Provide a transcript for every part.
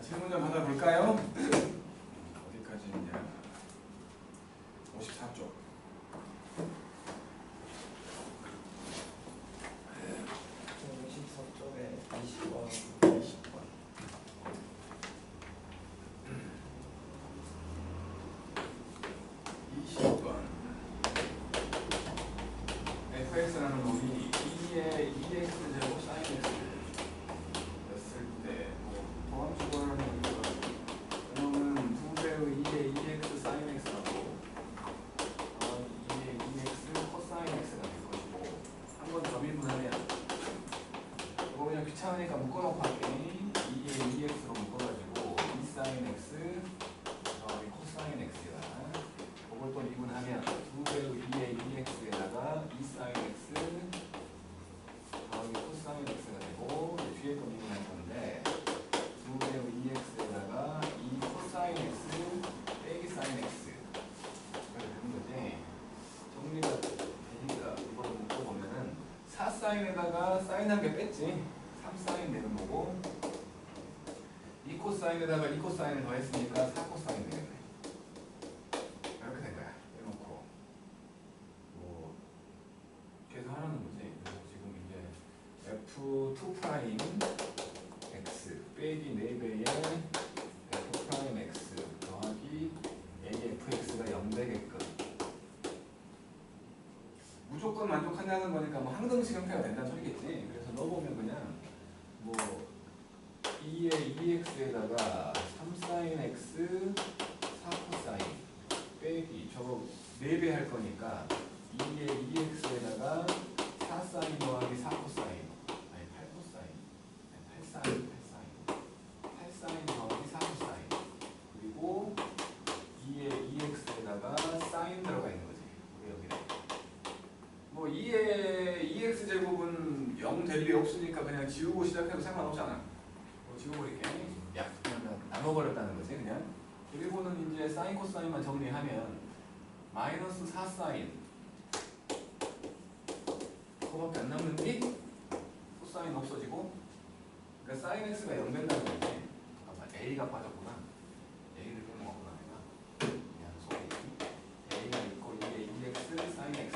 질문 좀 받아볼까요? 어디까지 있냐? 54쪽. 쪽에 20번. 20번. fx라는 놈이 2의 2x 제곱 sin x 였을 때 뭐 더함수를 하는 그러면 2배의 2의 2x sin x라고 2의 2x cosine x가 될 것이고 한 번 더 미분하면 이거 그냥 귀찮으니까 묶어놓고 할게. 2의 2x로 묶어가지고 2 sin x cosine x다. 이걸 또 미분하면 2배의 2의 2x에다가 2 sin x 더하기 cosine x가 되고 뒤에 또 미분할 건데 2배의 2x에다가 2 cosine x 빼기 sin x 이렇게 되는 거지. 정리가 되니까 이걸 묶어보면은 4 sine에다가 sin 한 개 뺐지. 3 sin 되는 거고 2 cosine에다가 2 cosine을 더했으니까 4 cosine 되겠네. 이렇게 된 거야. 해놓고 뭐 계속 하라는 거지. 지금 이제 f2 프라임 x 빼기 4배의 f 프라임 x 더하기 a fx가 0 되게끔 무조건 만족한다는 거니까 뭐 항등식 형태가 된다는 소리겠지. 그래서 넣어보면 그냥 뭐 2의 2x에다가 3 sin x 4 cosine 빼기 저거 4배 할 거니까 2의 2x에다가 4 sin 더하기 4 cosine 아니 8 cosine 아니 8 sin 8 sin 더하기 4 cosine 그리고 2의 2x에다가 sin 들어가 있는 거지. 우리 여기는 뭐 2의 2x 제곱은 0 될 리 없으니까 그냥 지우고 시작해도 상관없잖아. 뭐 지워버릴게. 야 그냥 나눠버렸다는 거지 그냥. 그리고는 이제 사인 코사인만 정리하면 마이너스 4 사인 그거밖에 안 남는데 코사인 없어지고 그러니까 사인 x가 0 된다는 거지. 잠깐만 a가 빠졌구나. a를 빼먹었구나 내가. 그냥 소리 a가 있고 이게 2x 사인 x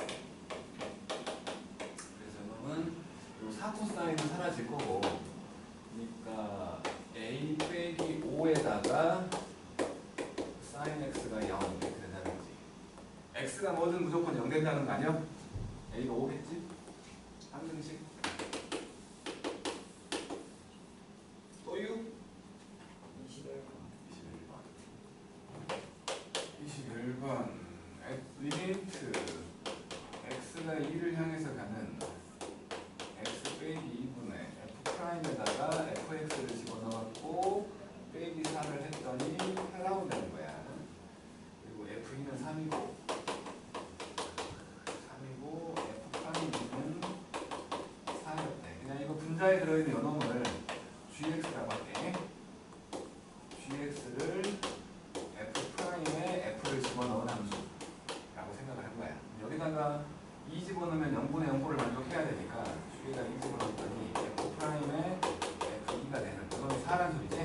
그래서 이거는 요 4 코사인은 사라질 거고 그러니까 a 빼기 5에다가 sin x가 0 이렇게 된다는 거지. x가 뭐든 무조건 0 된다는 거 아니야? a가 5겠지? 항등식 또 6? 21번 리미트 x가 2를 향해서 가는 x 빼기 2분의 f 프라임에다가 fx를 집어넣었고 빼기 4를 했더니 8 나온다는 거야. 그리고 f2는 3이고 f 프라임은 4였대. 그냥 이거 분자에 들어있는 요놈을 gx라고 할게. gx를 f 프라임에 f를 집어넣은 함수라고 생각을 한 거야. 여기다가 2 집어넣으면 0분의 0꼴을 만족해야 되니까 뒤에다 2 집어넣었더니 f 프라임에 f2가 되는 그건 4란 소리지.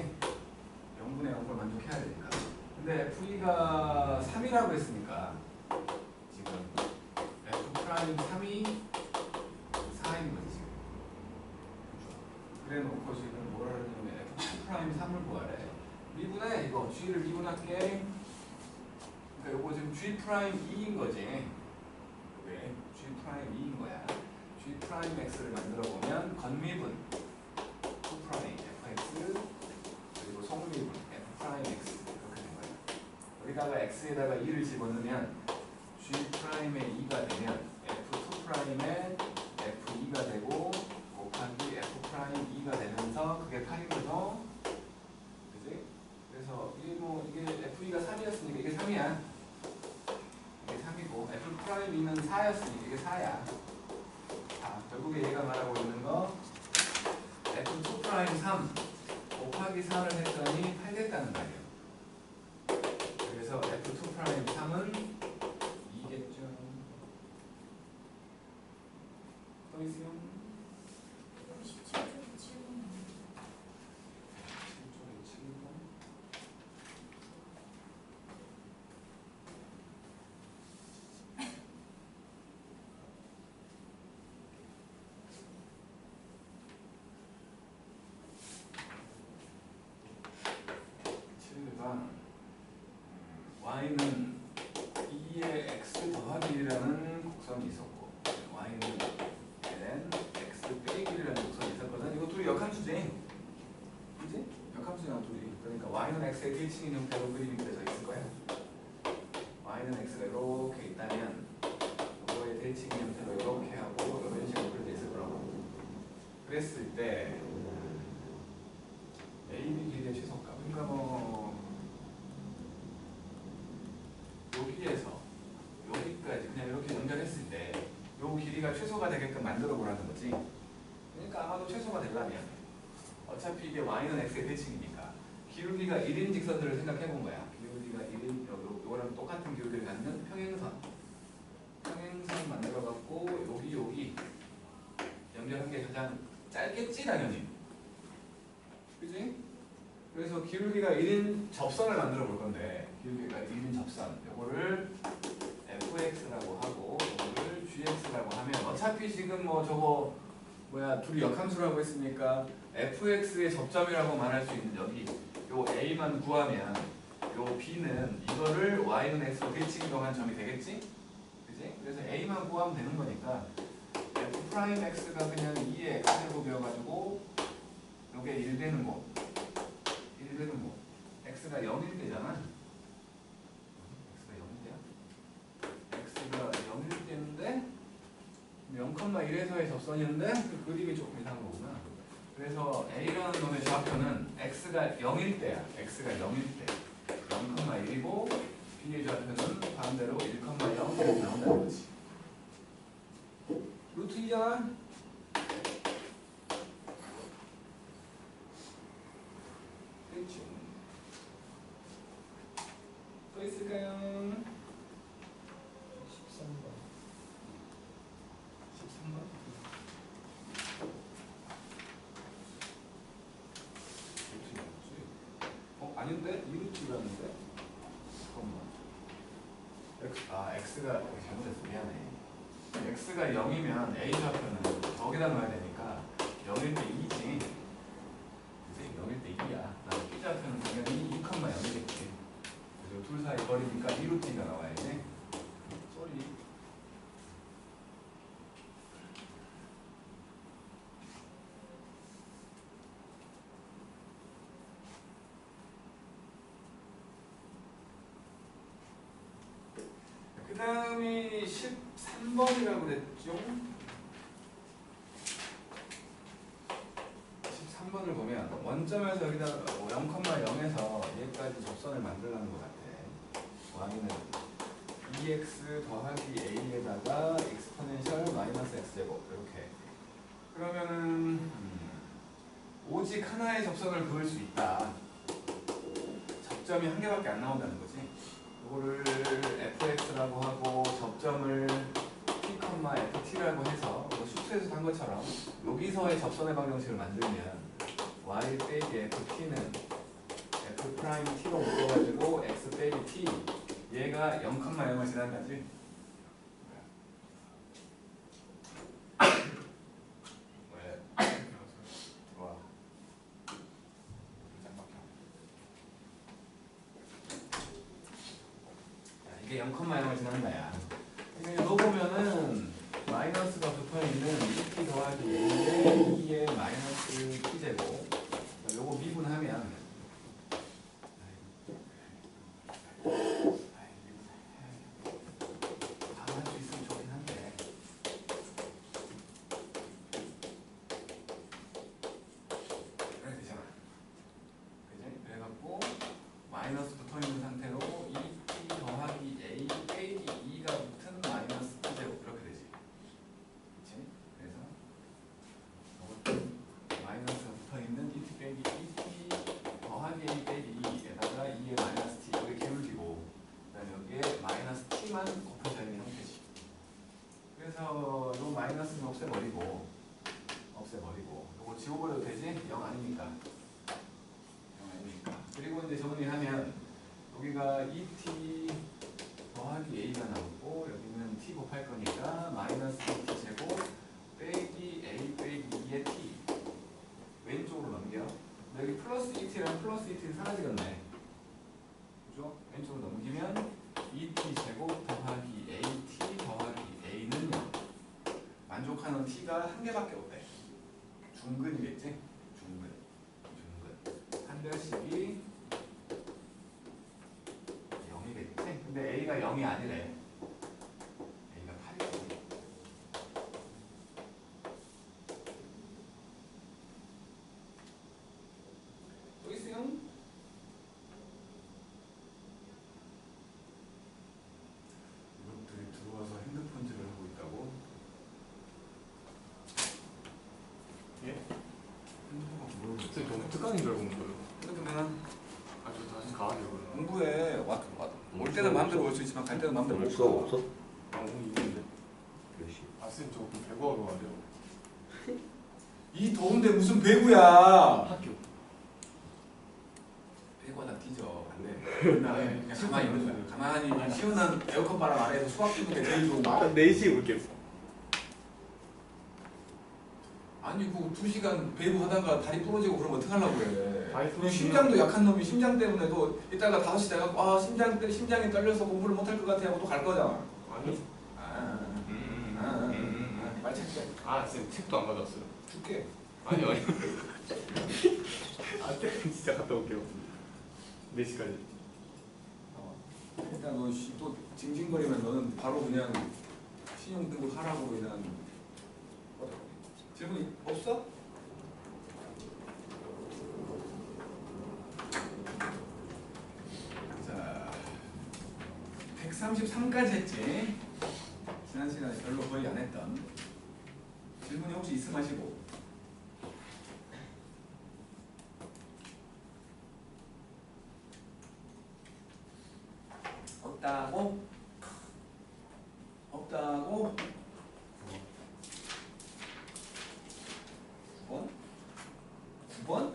0분의 0꼴 만족해야 되니까. 근데 f2가 3이라고 했으니까 지금 f 프라임 3이 4인 거지 지금. 그래 놓고 지금 뭐라 그러냐면 f 프라임 3을 구하래. 미분해 이거 g를 미분할게. 그러니까 이거 지금 g 프라임 2인 거지. 왜? g 프라임 2인 거야. g 프라임 x를 만들어 보면 건미분 2 프라임 fx 그리고 속미분 f 프라임 x 이렇게 된 거야. 여기다가 x에다가 2를 집어넣으면 g 프라임의 2가 되면 f2 프라임의 f2가 되고 곱하기 f 프라임 2가 되면서 그게 8인 거죠. 그지? 그래서 이게 f2가 3이었으니까 이게 3이야. 이게 3이고 f 프라임 2는 4였으니까 이게 4야. 자, 결국에 얘가 말하고 있는 거 f2 프라임 3 곱하기 4를 했더니 8 됐다는 거 아니에요. 그래서 f2 프라임 3은 2겠죠. 또 있어요? x랑 y는 2의 x 더하기 1이라는 곡선이 있었고 y는 ln x 빼기 1이라는 곡선이 있었거든. 이거 둘이 역함수지? 그지? 역함수잖아 둘이. 그러니까 y는 x의 대칭인 형태로 그림이 그려져 있을 거야. y는 x가 이렇게 있다면 이거의 대칭인 형태로 이렇게 하고 이런 식으로 그려져 있을 거라고. 그랬을 때 AB 길이의 최소값. 그러니까 뭐 여기에서 여기까지 그냥 이렇게 연결했을 때 요 길이가 최소가 되게끔 만들어 보라는 거지. 그러니까 아마도 최소가 되려면 어차피 이게 y는 x의 대칭이니까 기울기가 1인 직선들을 생각해 본 거야. 기울기가 1인 요거랑 똑같은 기울기를 갖는 평행선 만들어 갖고 여기 연결한 게 가장 짧겠지 당연히. 그지? 그래서 기울기가 1인 접선을 만들어 볼 건데 기울기가 1인 접선 요거를 fx라고 하고 요거를 gx라고 하면 어차피 지금 뭐 저거 뭐야 둘이 역함수라고 했으니까 fx의 접점이라고 말할 수 있는 여기 요 a만 구하면 요 b는 이거를 y는 x로 대칭이동한 점이 되겠지? 그지? 그래서 a만 구하면 되는 거니까 f'x가 그냥 2의 x제곱이어가지고 요게 1 되는 곳 x가 0일 때잖아. x가 0일 때인데 0,1에서의 접선이었는데 그 그림이 조금 이상한 거구나. 그래서 a라는 놈의 좌표는 x가 0일 때야. x가 0일 때 0,1이고 b의 좌표는 반대로 1,0 이렇게 나온다는 거지. 루트 2잖아. 그렇죠. 또 있을까요? 13번. 13번? 아닌데? 2루트라는데? 잠깐만. x가 잘못했어. 미안해. x가 0이면 a 좌표는 저기다 넣어야 되니까 0일 때 2지. 그치? 0일 때 2야. 그다음 b 좌표는 당연히 2,0이겠지. 그래서 둘 사이 거리니까 2루트가 나와야지. 쏘리. 그 다음이 13번이라고 그랬죠? 13번을 보면 원점에서 여기다 0,0에서 얘까지 접선을 만들라는 것 같아. y는 2x 더하기 a에다가 exponential 마이너스 x제곱 이렇게. 그러면은 오직 하나의 접선을 그을 수 있다. 접점이 한 개밖에 안 나온다는 거지. 이거를 fx라고 하고 접점을 p, ft라고 해서 수트에서 한 것처럼 여기서의 접선의 방정식을 만들면 y 빼기 ft는 f 프라임 t로 묶어가지고 x 빼기 t 얘가 0,0을 지나가지. 왜? 좋아. 이게 0,0을 지난다야. 이거 보면은 마이너스가 붙어있는 2t 더하기 a의 2의 마이너스 t제곱 요거 미분하면 다 할 수 있으면 좋긴 한데 그래 되잖아. 그지? 그래갖고 마이너스 붙어있는 상태로 2t 더하기 a 빼기 2가 붙은 마이너스 t제곱 이렇게 되지. 그치? 그래서 마이너스가 붙어있는 2t 빼기 2t 더하기 a 빼기 2에다가 2의 마이너스 t 여기 기울기고 그 다음에 여기에 마이너스 t만 곱해져 있는 형태지. 그래서 요 마이너스는 없애버리고 요거 지워버려도 되지? 0 아니니까. 그리고 이제 정리하면 여기가 2t 더하기 a가 나오고 여기는 t 곱할 거니까 마이너스 2t 제곱 빼기 a 빼기 2의 t 왼쪽으로 넘겨. 여기 플러스 2t랑 플러스 2t 사라지겠네. C가 한 개밖에 없대. 중근이겠지? 중근. 판별식이 0이겠지? 근데 A가 0이 아니래. A가 8이지. 또 있어요? 이것들이 들어와서 핸드폰질을 하고 있다고? 예? 핸드폰가 뭘? 선생님 너무 특강인 줄 알고 온 거예요. 핸드폰은 저 다시 가야죠. 공부해. 올 때는 마음대로 올 수 있지만 갈 때는 마음대로 못 수업 가. 없어? 아 오늘 있는데. 몇 시? 아 선생님 저 그럼 배구하러 가야 돼요. 이 더운데 무슨 배구야? 학교. 배구하다 뒤져. 안 돼. 그냥 가만히 있는 거야. 가만히 시원한 에어컨 바람 아래에서 수학 듣는 게 제일 좋은 거야. 4시에 올게요. 아니 그 2시간 배구 하다가 다리 부러지고 그러면 어떡하려고 그래. 다리 부러지면- 심장도 약한 놈이 심장 때문에도 이따가 5시 돼갖고 아 심장이 떨려서 공부를 못할 것 같아 하고 또 갈 거잖아. 아니. 말 찾게 아 선생님 책도 안 가져왔어요. 줄게. 아니요. 아 책은 진짜 갔다 올게요. 4시까지. 일단 너 또 징징거리면 너는 바로 그냥 신용 등급 하라고 그냥 질문 없어? 자 133까지 했지. 지난 시간에 별로 거의 안 했던 질문이 혹시 있음 하시고. 없다고? 없다고? 9번? 9번?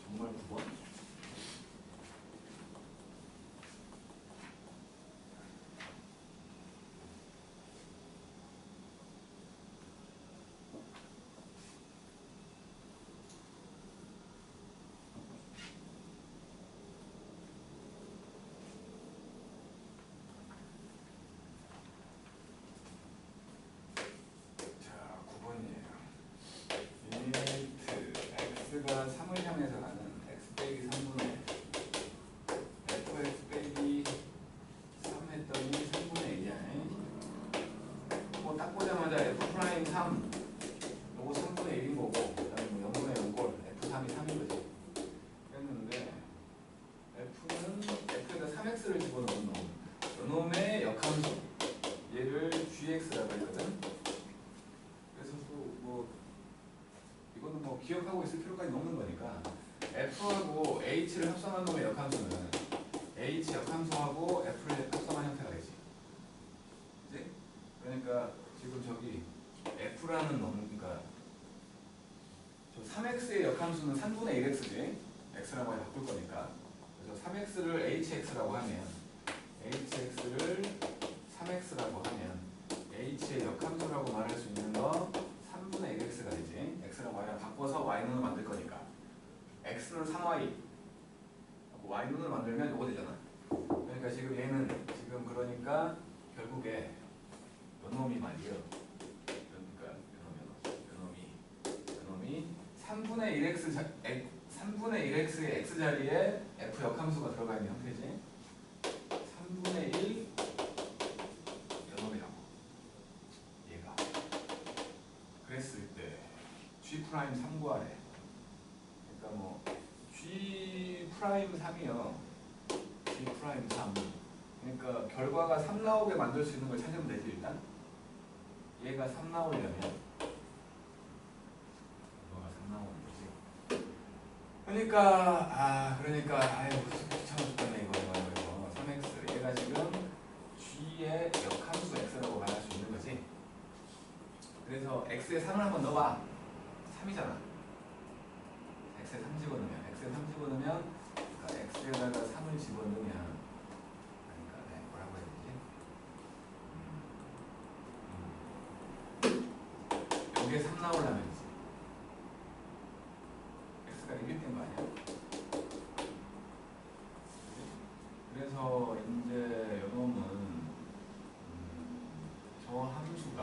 정말 9번? 자, 9번이에요. x가 3을 향해서 가는 x 빼기 3분의 fx 빼기 3 했더니 3분의 1이야. 뭐 딱 보자마자 f 프라임 3 요거 3분의 1인 거고 그다음에 뭐 0분의 0골 f3이 3인 거지. 그랬는데 f는 f에다 3x를 집어넣은 놈 요놈의 역함수 얘를 gx라고 했거든. 그래서 또 뭐 이거는 뭐 기억하고 있을 필요까지 없는 거니까 f하고 h를 합성한 놈의 역함수는 h 역함수하고 f를 합성한 형태가 되지. 그치? 그러니까 지금 저기 f라는 놈, 그러니까 저 3x의 역함수는 3분의 1x지. x라고 해서 바꿀 거니까. 그래서 3x를 hx라고 하면 hx를 3x라고 하면 h의 역함수라고 말할 수 있는 거 3분의 1x가 되지. x랑 y랑 바꿔서 y눈을 만들 거니까 x는 3y y눈을 만들면 요거 되잖아. 그러니까 지금 얘는 지금 그러니까 결국에 요놈이 말이요. 그러니까 요놈이 3분의 1x의 x 자리에 f 역함수가 들어가 있는 형태지. 3분의 1 요놈이라고. 얘가 그랬을 때 G 프라임 3 구하래. 그러니까 뭐 G 프라임 3이요. G 프라임 3. 그러니까 결과가 3 나오게 만들 수 있는 걸 찾으면 되지 일단. 얘가 3 나오려면 결과가 3 나오는 거지. 그러니까 아유 귀찮아 죽겠네 이거 3x 얘가 지금 G의 역함수 x라고 말할 수 있는 거지. 그래서 x에 3을 한번 넣어봐. 3이잖아. x에 3 집어넣으면 그러니까 x에다가 3을 집어넣으면 그러니까 뭐라고 해야 되지? 여기에 3 나오려면 x가 1이 된 거 아니야? 그래서 이제 요놈은 저 함수가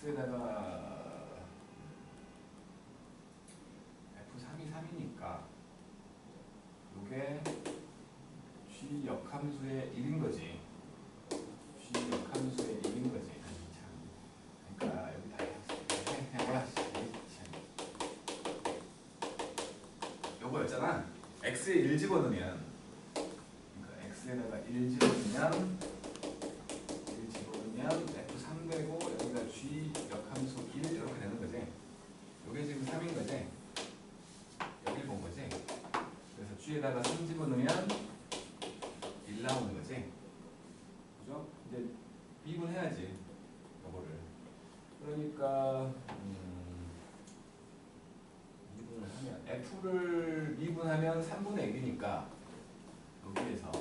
x에다가 f3이 3이니까 요게 g 역함수의 1인 거지. g 역함수의 1인 거지. 참. 그러니까 여기 다 해봐. 요거였잖아. x에 1 집어넣으면, 그러니까 x에다가 1 집어넣으면 f3 되고 여기가 g 역함수 1 이렇게 되는 거지. 요게 지금 3인 거지. 여길 본 거지. 그래서 g에다가 3 집어넣으면 1 나오는 거지. 그죠? 이제 미분해야지. 요거를. 그러니까 미분을 하면 f를 미분하면 3분의 1이니까 여기에서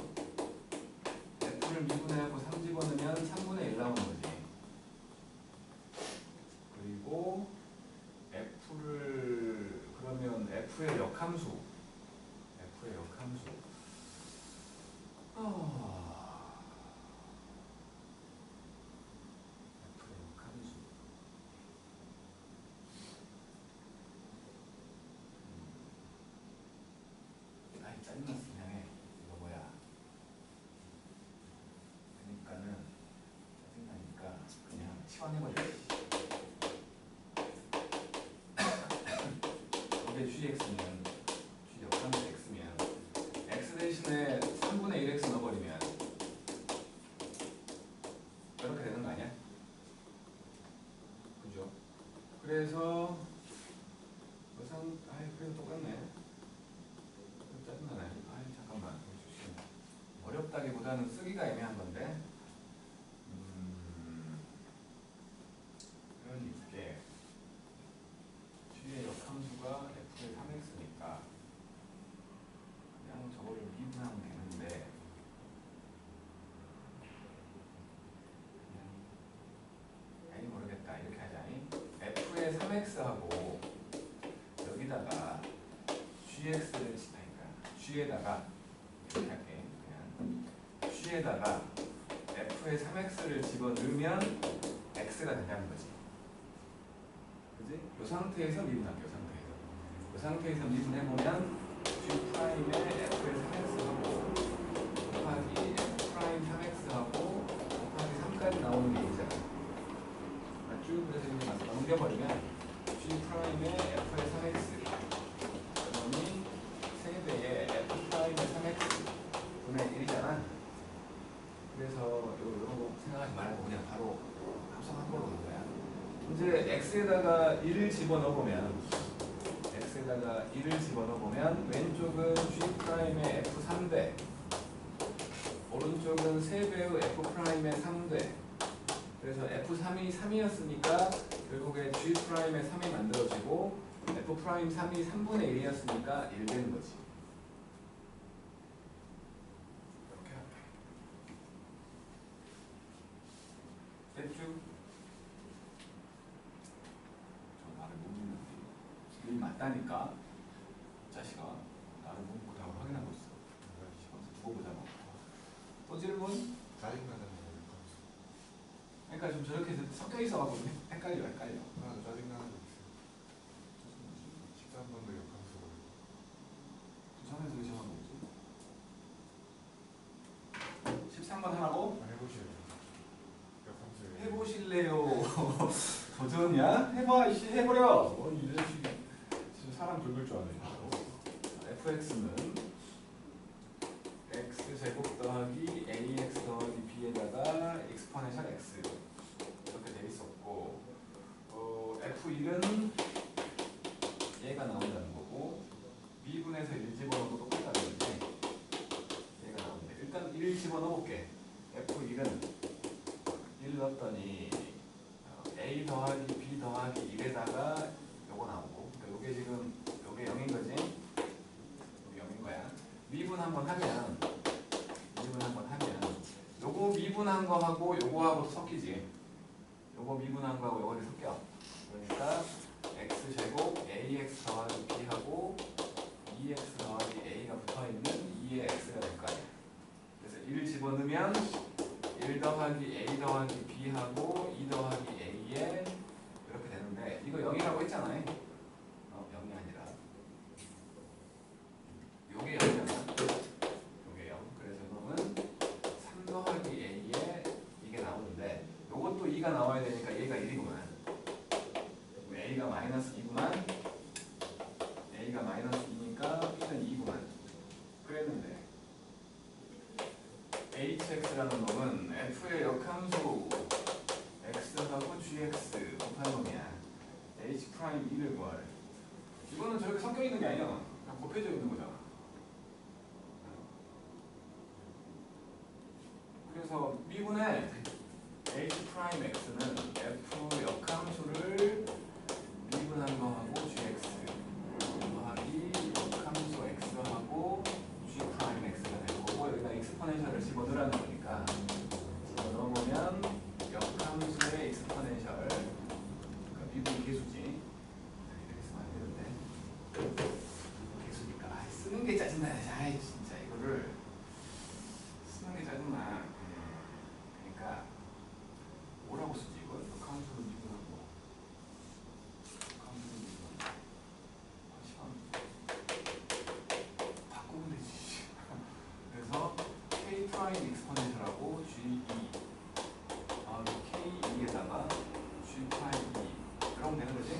f를 미분해갖고 3 집어넣으면 3분의 1 나오는 거지. 그리고 f를 그러면 f의 역함수 f의 역함수 f의 역함수 아이 짜증났어. 그냥 해. 이거 뭐야. 그러니까는 짜증나니까 그냥 치환해버려. 이게 gx면 g 역함수 x면 x 대신에 3분의 1x 넣어버리면 이렇게 되는 거 아니야? 그죠? 그래서 아이 그래도 똑같네. 짜증나네. 아이 잠깐만. 어렵다기보다는 쓰기가 애매한 건데. 그러니까 g의 역함수가 f의 3x니까 그냥 저거를 미분하면 되는데 아니 모르겠다. 이렇게 하자니 f의 3x하고 여기다가 gx를 g에다가 이렇게 할게. 그냥 g에다가 f의 3x를 집어넣으면 x가 된다는 거지. 그지? 이 상태에서 미분할게. 이 상태에서 미분해보면 g 프라임의 f의 3x하고 곱하기 f 프라임 3x하고 곱하기 3까지 나오는 게 있잖아. 쭉 그래서 이제 넘겨버리면 g 프라임의 f의 3x 그러니 세배의 f 프라임의 3x 분의 1이잖아. 그래서 이런 거 생각하지 말고 그냥 바로 합성한 걸로 간 거야. 이제 x에다가 1을 집어넣어보면 왼쪽은 g 프라임의 f3대 오른쪽은 3배의 f 프라임의 3대. 그래서 f3이 3이었으니까 결국에 g 프라임의 3이 만들어지고 f 프라임 3이 3분의 1이었으니까 1 되는 거지. 이렇게 할게. 됐죠? 저 말을 못 믿는데 일 맞다니까. 자식아 나를 못 믿고 답을 확인하고 있어. 두고 보자고. 또 질문? 짜증나는 거 그러니까 좀 저렇게 섞여 있어가지고 헷갈려. 하나도 짜증나는 거 있어요. 13번도 역함수가 부산에서 의심하는 거지. 13번 하라고? 해보실래요? 역함수 해보실래요? 도전이야? 해봐 이씨 해버려. 이런 식이 진짜 사람 긁을 줄 아네. fx는 x제곱 더하기 ax 더하기 b에다가 exponential x 이렇게 돼 있었고 f1은 얘가 나온다는 거고 b분에서 1 집어넣어도 똑같다는 거지. 얘가 나오는데 일단 1 집어넣어볼게. f1은 1 넣었더니 a 더하기 b 더하기 1에다가 요거 나오고 그러니까 요게 지금 요게 0인 거지. 요게 0인 거야. 미분 한번 하면 요거 미분한 거하고 요거하고 섞이지. 요거 미분한 거하고 요거를 섞여. 그러니까 x제곱 ax 더하기 b하고 2x 더하기 a가 붙어있는 2의 x가 될 거 아니야. 그래서 1 집어넣으면 1 더하기 a 더하기 b하고 2 더하기 a의 되는데 이거 0이라고 했잖아요. 0이 아니라 요게 0이잖아. 요게 0. 그래서 이놈은 3 더하기 a에 이게 나오는데 요것도 2가 나와야 되니까 얘가 1이구만. a가 마이너스 2구만. a가 마이너스 2니까 b는 2구만. 그랬는데 hx라는 놈은 f의 역함수 x하고 gx 곱한 놈이야. h 프라임 2를 구하래. 이거는 저렇게 섞여 있는 게 아니야. 그냥 곱해져 있는 거잖아. 그래서 미분의 h 프라임 x는 f 역함수를 미분한 거하고 gx 더하기 역함수 x하고 g 프라임 x가 되고 여기다 익스포넨셜을 집어넣으라는 거니까 집어넣으면 역함수의 익스포넨셜 그러니까 미분 계수지. 이렇게 쓰면 안 되는데 계수니까 쓰는 게 짜증나. 아이 진짜 이거를 쓰는 게 짜증나. 그러니까 뭐라고 쓰지 이거? 역함수를 미분하고 역함수를 미분하고 바꾸면 되지. 그래서 k 프라임 익스포넨셜하고 g2 k2에다가 g 프라임 2 그러면 되는 거지?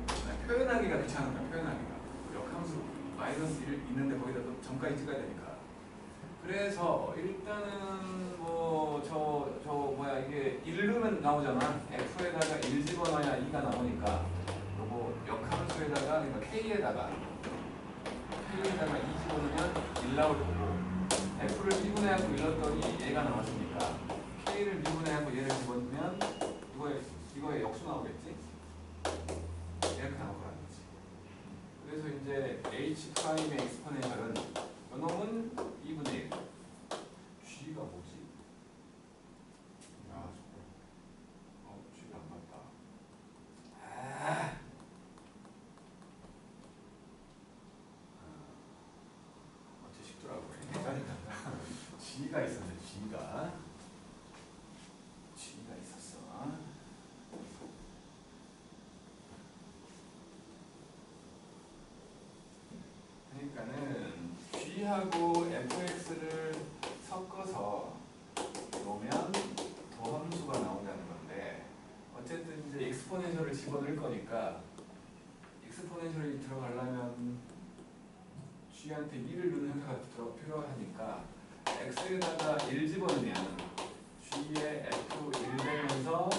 이렇게 표현하기가 귀찮으니까 표현하기가 역함수 마이너스 1 있는데 거기다 또 점까지 찍어야 되니까. 그래서 일단은 이게 1 넣으면 나오잖아. f에다가 1 집어넣어야 2가 나오니까 요거 역함수에다가 그러니까 k에다가 2 집어넣으면 1 나올 거고 f를 미분해하고 1 넣었더니 얘가 나왔으니까 k를 미분해하고 얘를 집어넣으면 이거에 역수 나오겠지? 이렇게 나올 거라는 거지. 그래서 이제 h 프라임의 익스포넨셜은 요놈은 2분의 1 g가 뭐지? 야, g가 안 맞다. 어째 쉽더라고. g가 있었네. g가 있었어. 그러니까는 g하고 fx를 섞어서 놓으면 더함수가 나온다는 건데 어쨌든 이제 익스포넨셜을 집어넣을 거니까 익스포넨셜이 들어가려면 g한테 2를 넣는 형태가 필요하니까 x에다가 1 집어넣으면 g의 f1 되면서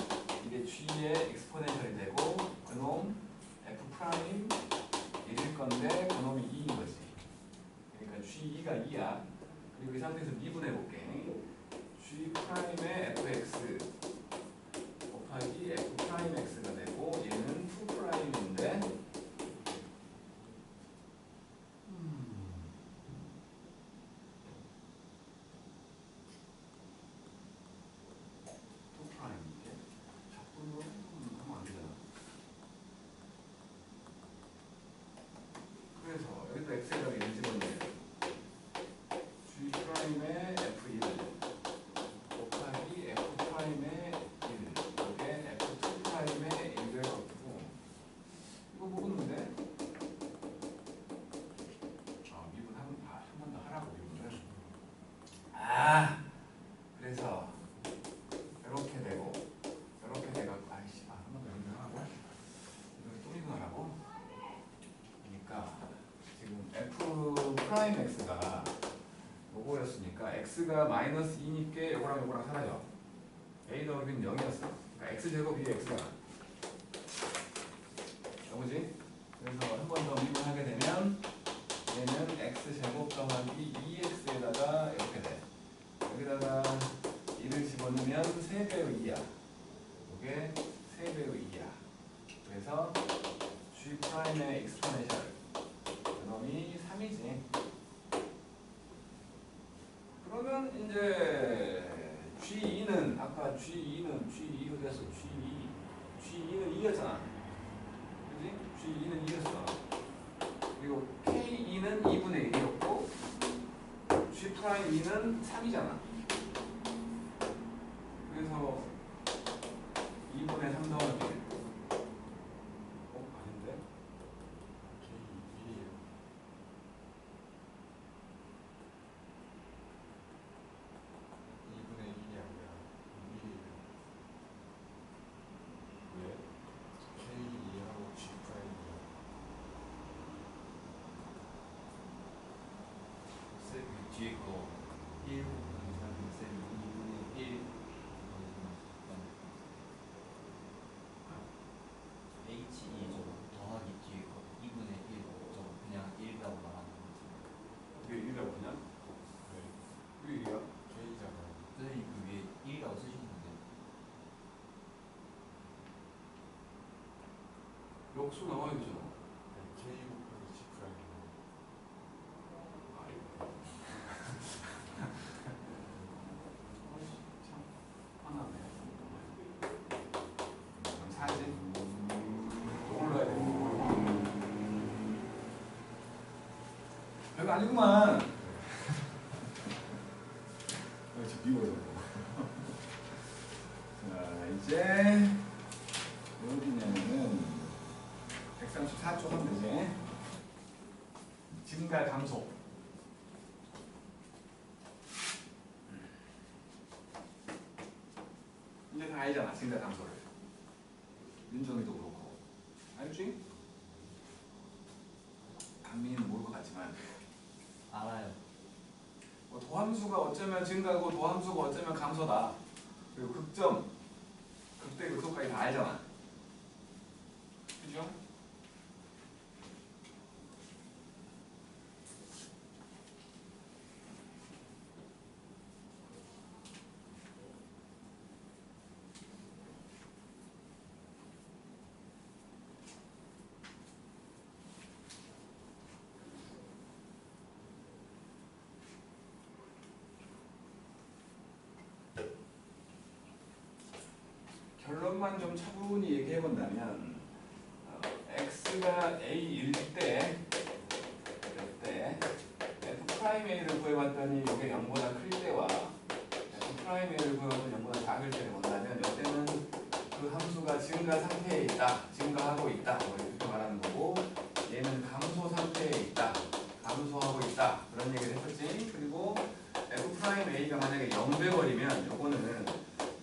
이게 g의 익스포넨셜이 되고 그놈 f 프라임 1일 건데 그놈이 2인 거지. 그러니까 g2가 2야. 그리고 이 상태에서 미분해 볼게. g 프라임의 fx 곱하기 f 프라임 x가 되고 얘는 2 프라임인데 2 프라임인데 자꾸 하면 안 되잖아. 그래서 여기다 x에다가 1 집어넣으면 g 프라임의 f1 곱하기 f 프라임의 1 이게 f2 프라임의 1을 갖고 이거 모르는데 미분 한 번 더 하라고 미분을. 그래서 이렇게 되고 이렇게 돼갖고 한 번 더 미분하고 이걸 또 미분하라고. 그러니까 지금 f 프라임 x가 요거였으니까 x가 마이너스 2니까 요거랑 사라져. a 더하기는 0이었어. 그러니까 x제곱이 x잖아. 요거지? 그래서 한 번 더 미분하게 되면 얘는 x제곱 더하기 2x에다가 이렇게 돼. 여기다가 1을 집어넣으면 3배의 2야. 요게 3배의 2야. 그래서 g 프라임의 익스포넨셜 그놈이 3이지. 그러면 이제 G2는 아까 G2로 됐어. G2는 2였잖아. 그지? G2는 2였어. 그리고 K2는 2분의 1이었고 G 프라임 2는 3이잖아. 그래서 2분의 3 더하기 1 역수 나와야 되잖아. K 곱하기 G 프라임. 참 화나네. 그럼 사지. 이걸 넣어야 돼. 별거 아니구만. 지금 미워요. 자, 이제 어디냐면은 134쪽 하면 되지. 증가 감소. 이제 다 알잖아, 증가 감소를. 윤정이도 그렇고. 알지? 강민이는 모를 것 같지만. 알아요. 뭐 도함수가 어쩌면 증가고 도함수가 어쩌면 감소다. 그리고 극점, 극대, 극소까지 다 알잖아. 그죠? 결론만 좀 차분히 얘기해 본다면 x가 a일 때 이때 f 프라임 a를 구해봤더니 이게 0보다 클 때와 f 프라임 a를 구해봤더니 0보다 작을 때를 본다면 이때는 그 함수가 증가 상태에 있다, 증가하고 있다 뭐 이렇게 말하는 거고, 얘는 감소 상태에 있다, 감소하고 있다 그런 얘기를 했었지. 그리고 f 프라임 a가 만약에 0 돼버리면 요거는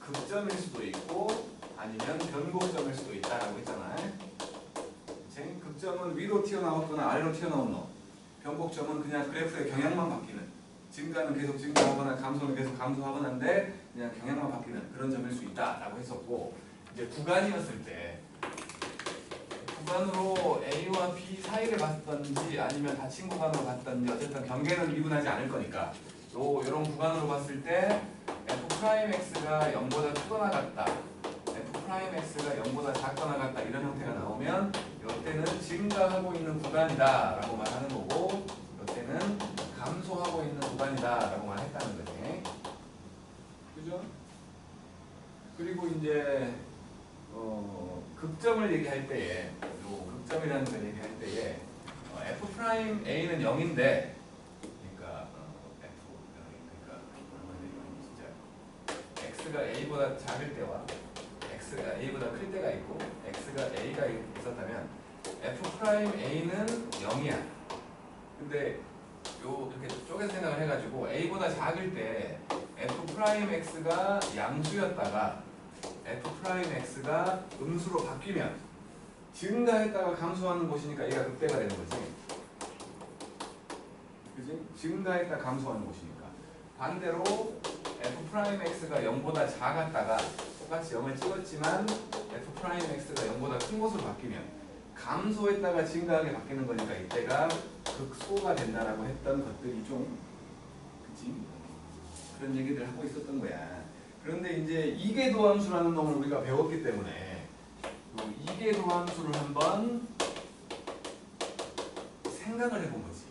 극점일 수도 있고 아니면 변곡점일 수도 있다라고 했잖아. 극점은 위로 튀어나왔거나 아래로 튀어나온 놈. 변곡점은 그냥 그래프의 경향만 바뀌는. 증가는 계속 증가하거나 감소는 계속 감소하거나인데 그냥 경향만 바뀌는 그런 점일 수 있다라고 했었고, 이제 구간이었을 때 구간으로 A와 B 사이를 봤던지 아니면 닫힌 구간으로 봤던지 어쨌든 경계는 미분하지 않을 거니까 요런 구간으로 봤을 때 f'x가 0보다 크거나 같다, f'x가 0보다 작거나 같다 이런 형태가 나오면 이때는 증가하고 있는 구간이다 라고 말하는 거고, 이때는 감소하고 있는 구간이다 라고 말했다는 거지. 그죠? 그리고 이제 극점을 얘기할 때에, 요 극점이라는 걸 얘기할 때에 f'A는 0인데 x가 a보다 작을 때와 x가 a보다 클 때가 있고 x가 a가 있었다면 f'A는 0이야. 근데 요 이렇게 쪼개서 생각을 해가지고 a보다 작을 때 f'x가 양수였다가 f'x가 음수로 바뀌면 증가했다가 감소하는 곳이니까 얘가 극대가 되는 거지. 그지? 증가했다 감소하는 곳이니까. 반대로 f'x가 0보다 작았다가 똑같이 0을 찍었지만 f'x가 0보다 큰 곳으로 바뀌면 감소했다가 증가하게 바뀌는 거니까 이때가 극소가 된다라고 했던 것들이 좀, 그치? 그런 얘기들 하고 있었던 거야. 그런데 이제 이계도함수라는 놈을 우리가 배웠기 때문에 이계도함수를 한번 생각을 해본 거지.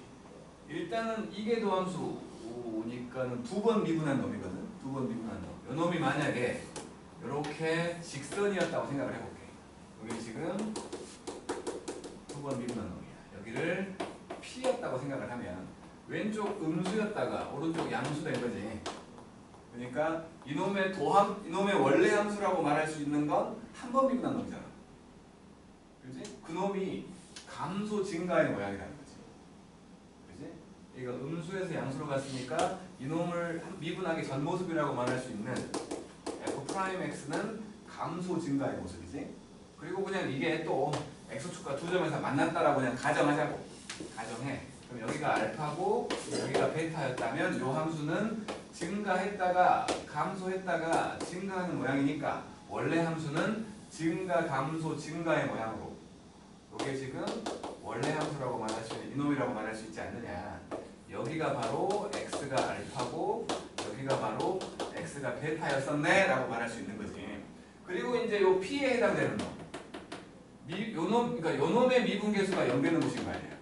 일단은 이계도함수니까는 두 번 미분한 놈이거든. 두 번 미분한 놈. 이 놈이 만약에 이렇게 직선이었다고 생각을 해볼게. 여기 지금 두 번 미분한 놈이야. 여기를 P였다고 생각을 하면 왼쪽 음수였다가 오른쪽 양수 된 거지. 그러니까 이놈의 이놈의 원래 함수라고 말할 수 있는 건 한 번 미분한 놈이잖아. 그지? 그 놈이 감소 증가의 모양이라는 거지. 그지? 이거 음수에서 양수로 갔으니까 이놈을 미분하기 전 모습이라고 말할 수 있는 f'x는 감소 증가의 모습이지. 그리고 그냥 이게 또 x축과 두 점에서 만났다라고 그냥 가정하자고. 가정해. 그럼 여기가 알파고 여기가 베타였다면 이 함수는 증가했다가 감소했다가 증가하는 모양이니까 원래 함수는 증가, 감소, 증가의 모양으로, 이게 지금 원래 함수라고 말할 수 있는 이놈이라고 말할 수 있지 않느냐. 여기가 바로 x가 알파고 여기가 바로 x가 베타였었네 라고 말할 수 있는 거지. 그리고 이제 요 p에 해당되는 놈, 그러니까 요놈의 미분계수가 0 되는 곳인 거 아니에요?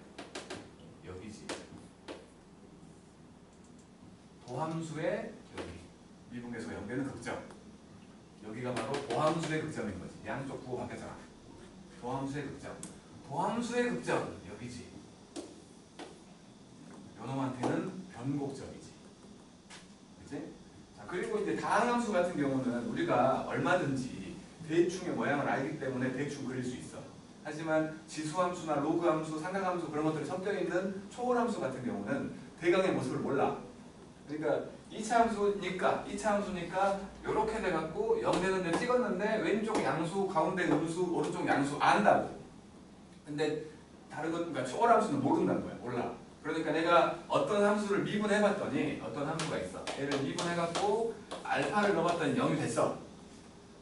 여기지. 도함수의 여기 미분계수가 0 되는 극점. 여기가 바로 도함수의 극점인 거지. 양쪽 부호 바뀌었잖아. 도함수의 극점. 도함수의 극점 여기지. 요놈한테는 변곡점이지. 그치? 자, 그리고 이제 다항함수 같은 경우는 우리가 얼마든지 대충의 모양을 알기 때문에 대충 그릴 수 있어. 하지만 지수함수나 로그함수, 삼각함수 그런 것들이 섞여있는 초월함수 같은 경우는 대강의 모습을 몰라. 그러니까 2차 함수니까 이렇게 돼갖고 0 되는데 찍었는데 왼쪽 양수, 가운데 음수, 오른쪽 양수 안다고. 근데 다른 것, 그러니까 초월함수는 모른다는 거야. 몰라. 그러니까 내가 어떤 함수를 미분해봤더니 어떤 함수가 있어. 얘를 미분해갖고 알파를 넣어봤더니 0이 됐어.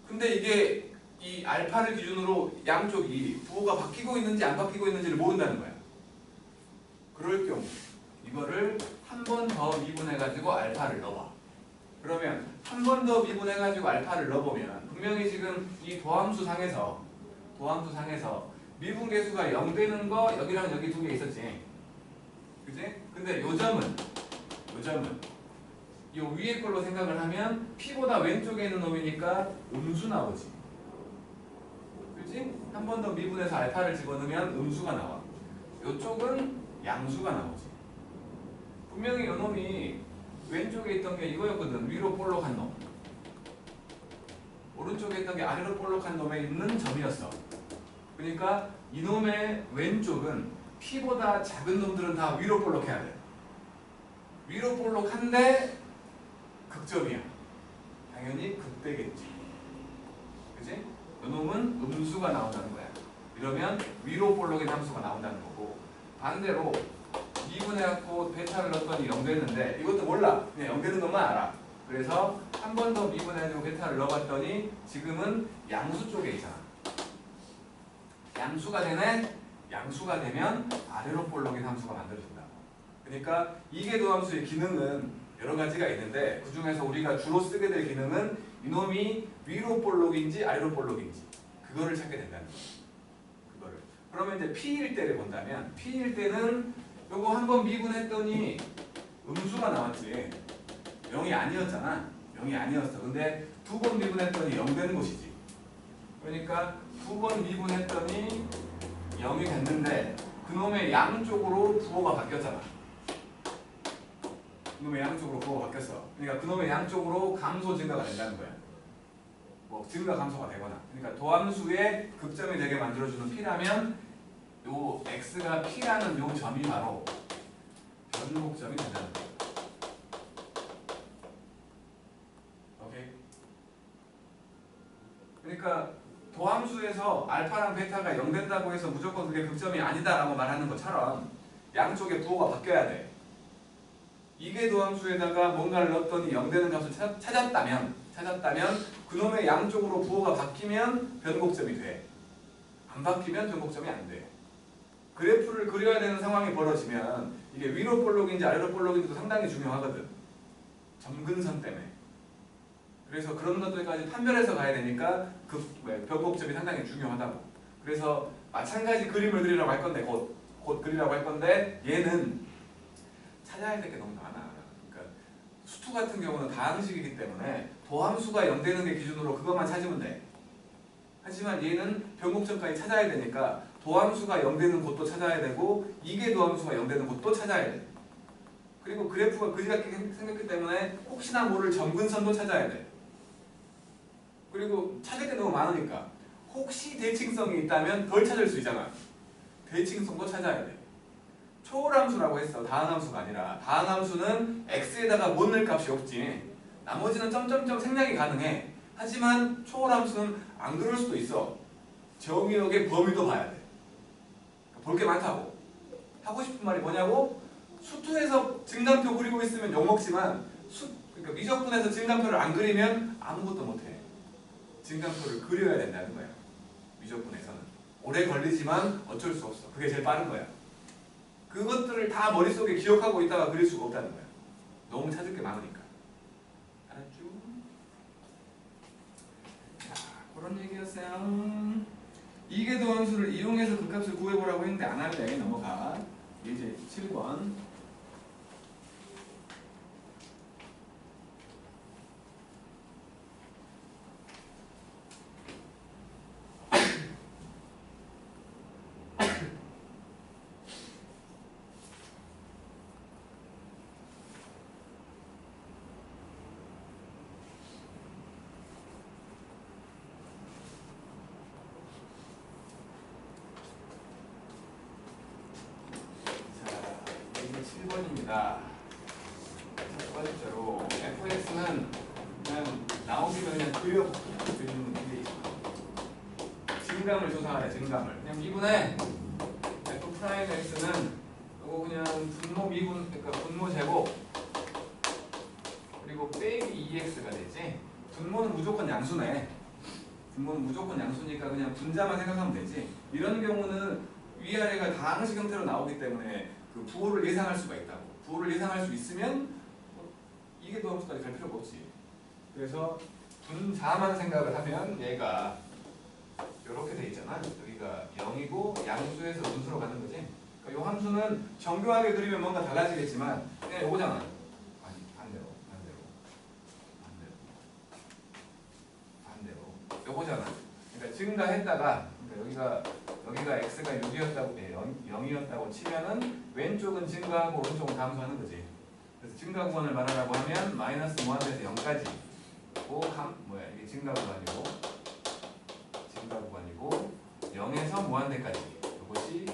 근데 이게 이 알파를 기준으로 양쪽이 부호가 바뀌고 있는지 안 바뀌고 있는지를 모른다는 거야. 그럴 경우 이거를 한 번 더 미분해가지고 알파를 넣어봐. 그러면 한 번 더 미분해가지고 알파를 넣어보면 분명히 지금 이 도함수 상에서 미분계수가 0 되는 거 여기랑 여기 두 개 있었지. 그지? 근데 요 점은 요 위에 걸로 생각을 하면 P보다 왼쪽에 있는 놈이니까 음수 나오지. 그치? 한 번 더 미분해서 알파를 집어넣으면 음수가 나와. 요쪽은 양수가 나오지. 분명히 요 놈이 왼쪽에 있던 게 이거였거든. 위로 볼록한 놈. 오른쪽에 있던 게 아래로 볼록한 놈에 있는 점이었어. 그러니까 이놈의 왼쪽은 P보다 작은 놈들은 다 위로 볼록해야 돼. 위로 볼록한데 극점이야. 당연히 극대겠지. 그치? 이놈은 음수가 나온다는 거야. 이러면 위로 볼록인 함수가 나온다는 거고, 반대로 미분해갖고 베타를 넣었더니 0 됐는데 이것도 몰라. 그냥 0 되는 것만 알아. 그래서 한 번 더 미분해가지고 베타를 넣어봤더니 지금은 양수 쪽에 있잖아. 양수가 되네? 양수가 되면 아래로 볼록인 함수가 만들어진다. 그러니까 이계도함수의 기능은 여러 가지가 있는데 그 중에서 우리가 주로 쓰게 될 기능은 이놈이 위로 볼록인지 아래로 볼록인지 그거를 찾게 된다는 거예요. 그거를. 그러면 이제 P일 때를 본다면 P일 때는 요거 한번 미분했더니 음수가 나왔지. 0이 아니었잖아. 0이 아니었어. 근데 두 번 미분했더니 0 되는 것이지. 그러니까 두 번 미분했더니 0이 됐는데 그놈의 양쪽으로 부호가 바뀌었잖아. 그놈의 양쪽으로 부호가 바뀌었어. 그러니까 그놈의 양쪽으로 감소 증가가 된다는 거야. 뭐 증가 감소가 되거나. 그러니까 도함수의 극점이 되게 만들어주는 P라면 요 X가 P라는 요 점이 바로 변곡점이 된다는 거야. 오케이? 그러니까 도함수에서 알파랑 베타가 0 된다고 해서 무조건 그게 극점이 아니다라고 말하는 것처럼 양쪽의 부호가 바뀌어야 돼. 이게 도함수에다가 뭔가를 넣었더니 0 되는 값을 찾았다면 그놈의 양쪽으로 부호가 바뀌면 변곡점이 돼. 안 바뀌면 변곡점이 안 돼. 그래프를 그려야 되는 상황이 벌어지면 이게 위로 볼록인지 아래로 볼록인지도 상당히 중요하거든. 점근선 때문에. 그래서 그런 것들까지 판별해서 가야 되니까 그 변곡점이 상당히 중요하다고. 그래서 마찬가지 그림을 그리라고 할 건데 곧 그리라고 할 건데 얘는 찾아야 될 게 너무 많아. 그러니까 수투 같은 경우는 다항식이기 때문에 도함수가 0 되는 게 기준으로 그것만 찾으면 돼. 하지만 얘는 변곡점까지 찾아야 되니까 도함수가 0 되는 곳도 찾아야 되고 이게 도함수가 0 되는 곳도 찾아야 돼. 그리고 그래프가 그지같게 생겼기 때문에 혹시나 모를 점근선도 찾아야 돼. 그리고 찾을 게 너무 많으니까 혹시 대칭성이 있다면 덜 찾을 수 있잖아. 대칭성도 찾아야 돼. 초월함수라고 했어. 다항함수가 아니라. 다항함수는 x에다가 못 넣을 값이 없지. 나머지는 점점점 생략이 가능해. 하지만 초월함수는 안 그럴 수도 있어. 정의역의 범위도 봐야 돼. 볼 게 많다고. 하고 싶은 말이 뭐냐고? 수투에서 증간표 그리고 있으면 욕먹지만 그러니까 미적분에서 증간표를 안 그리면 아무것도 못해. 증간표를 그려야 된다는 거야. 미적분에서는. 오래 걸리지만 어쩔 수 없어. 그게 제일 빠른 거야. 그것들을 다 머릿속에 기억하고 있다가 그릴 수가 없다는 거야. 너무 찾을 게 많으니까. 알았죠? 자, 그런 얘기였어요. 이계도함수를 절대값을 구해보라고 했는데 안 할래. 넘어가. 이제 7번. 자, 이제 7번입니다. 첫 번째로 fx는 그냥 나오기면 그냥 그리는 문제. 증감을 조사하래. 증감을. 그냥 미분해. f 프라임 x는 이거 그냥 분모 미분, 그러니까 분모 제곱 그리고 빼기 2x가 되지. 분모는 무조건 양수네. 분모는 무조건 양수니까 그냥 분자만 생각하면 되지. 이런 경우는 위아래가 다항식 형태로 나오기 때문에 그 부호를 예상할 수가 있다고. 부호를 예상할 수 있으면 이게 도함수까지 갈 필요가 없지. 그래서 분자만 생각을 하면 얘가 이렇게 돼 있잖아. 여기가 0이고 양수에서 분수로 가는 거지. 그러니까 이 함수는 정교하게 그리면 뭔가 달라지겠지만 그냥 요거잖아. 아니 반대로 요거잖아. 그러니까 증가했다가 그러니까 여기가 x가 6이었다고 0이었다고 치면은 왼쪽은 증가하고 오른쪽은 감소하는 거지. 그래서 증가 구간을 말하라고 하면 마이너스 무한대에서 0까지 이게 증가 구간이고 0에서 무한대까지 이것이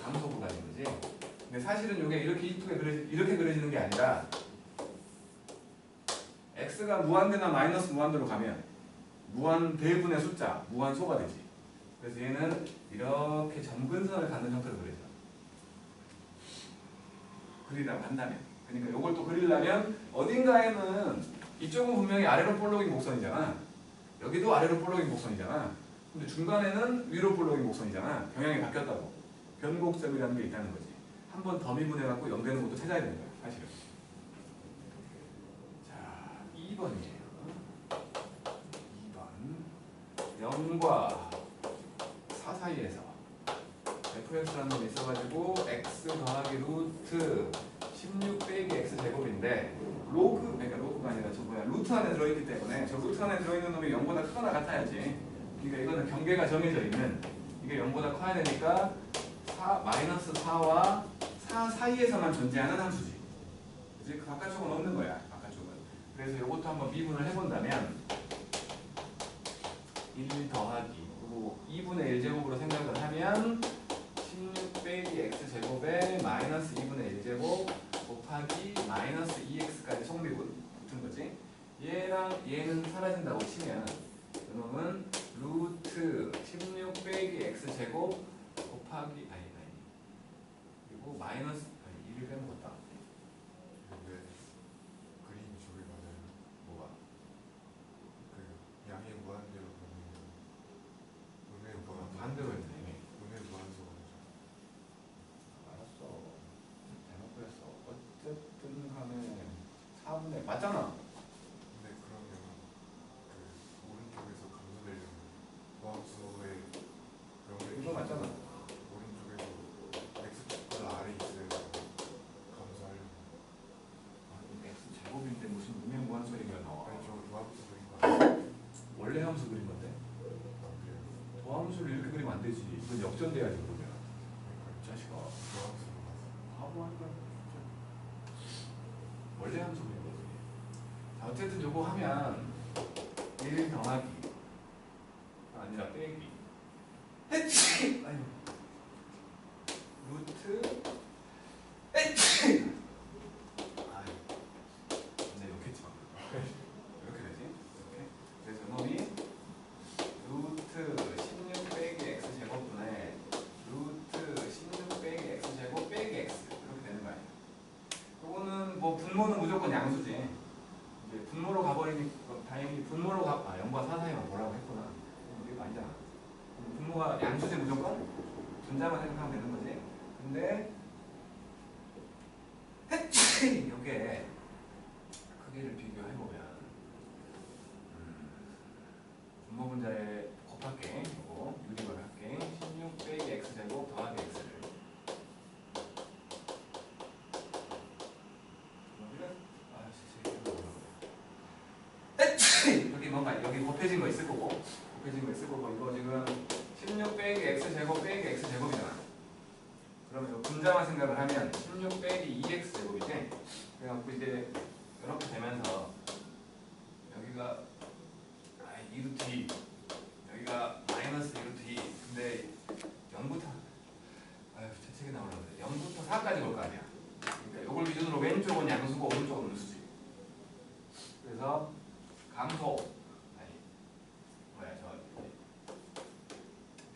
감소 구간인 거지. 근데 사실은 이게 이렇게 그려지는 게 아니라 x가 무한대나 마이너스 무한대로 가면 무한대분의 숫자, 무한소가 되지. 그래서 얘는 이렇게 점근선을 갖는 형태로 그려져. 그리라고 한다면. 그러니까 이걸 또 그리려면 어딘가에는 이쪽은 분명히 아래로 볼록인 곡선이잖아. 여기도 아래로 볼록인 곡선이잖아. 근데 중간에는 위로 볼록인 곡선이잖아. 경향이 바뀌었다고. 변곡점이라는 게 있다는 거지. 한 번 더 미분해갖고 연되는 것도 찾아야 되는 거야. 사실은. 자, 2번이에요. 2번. 0과 4 사이에서 fx라는 놈이 있어가지고 x 더하기 루트 16 빼기 x 제곱인데 그러니까 로그가 아니라 루트 안에 들어있기 때문에 저 루트 안에 들어있는 놈이 0보다 크거나 같아야지. 그러니까 이거는 경계가 정해져 있는 이게 0보다 커야 되니까 마이너스 4와 4 사이에서만 존재하는 함수지. 이제 그 바깥쪽은 없는 거야. 바깥쪽은. 그래서 이것도 한번 미분을 해본다면 1 더하기 그리고 2분의 1제곱으로 생각을 하면 16 빼기 x제곱에 마이너스 2분의 1제곱 곱하기 마이너스 2x까지 속미분 붙은 거지. 얘랑 얘는 사라진다고 치면 그놈은 루트 16 빼기 x제곱 곱하기 그리고 마이너스 1을 빼먹었다. 왜 그림이 저기 맞아요? 뭐가? 그 양이 무한대로 가면 음의 반대로 했네. 음의 무한소가 되죠. 알았어. 잘못 그렸어. 어쨌든 간에 4분의 맞잖아. 근데 그러면 그 오른쪽에서 감소되려면 무함수의 명을 이거 맞잖아. 오른쪽에서 x축보다 아래 있어야 감소하려면 아니 x 제곱인데 무슨 음의 무한소 얘기가 나와. 아니 저 무함수적인 거 아니에요? 원래 함수 그린 건데. 안 그래요? 도함수를 이렇게 그리면 안 되지. 이건 역전돼야지 그러면. 그러니까 이 자식아. 무함수로 봤어요. 바보 아닌가? 원래 함수 그린 거지. 자, 어쨌든 요거 하면 1 더하기 아니라 빼기 아이고 루트 아이 근데 욕했지 마. 이렇게 되지? 이렇게. 그래서 놈이 루트 16 빼기 x 제곱분의 루트 16 빼기 x 제곱 빼기 x 이렇게 되는 거 아니야. 요거는 뭐 분모는 무조건 양수지. 이제 분모로 가버리니까 다행히 분모로 0과 4 사이만 보라고 했구나. 이거 아니잖아. 분모가 양수지 무조건 분자만 생각하면 되는 거지. 근데 이게 크기를 비교해보면 분모 분자에 곱할게. 이거 유리걸 할게. 16 빼기 x제곱 건가? 여기 곱해진 거 있을 거고 이거 지금 16 빼기 x제곱 빼기 x제곱이잖아. 그러면 이거 분자만 생각을 하면 16 빼기 2x제곱이지. 그래갖고 이제 이렇게 되면서 여기가 2루트 2 여기가 마이너스 2루트 2 근데 0부터 제 책에 나오는데 0부터 4까지 올 거 아니야. 그러니까 이걸 기준으로 왼쪽은 양수고 오른쪽은 음수지. 그래서 감소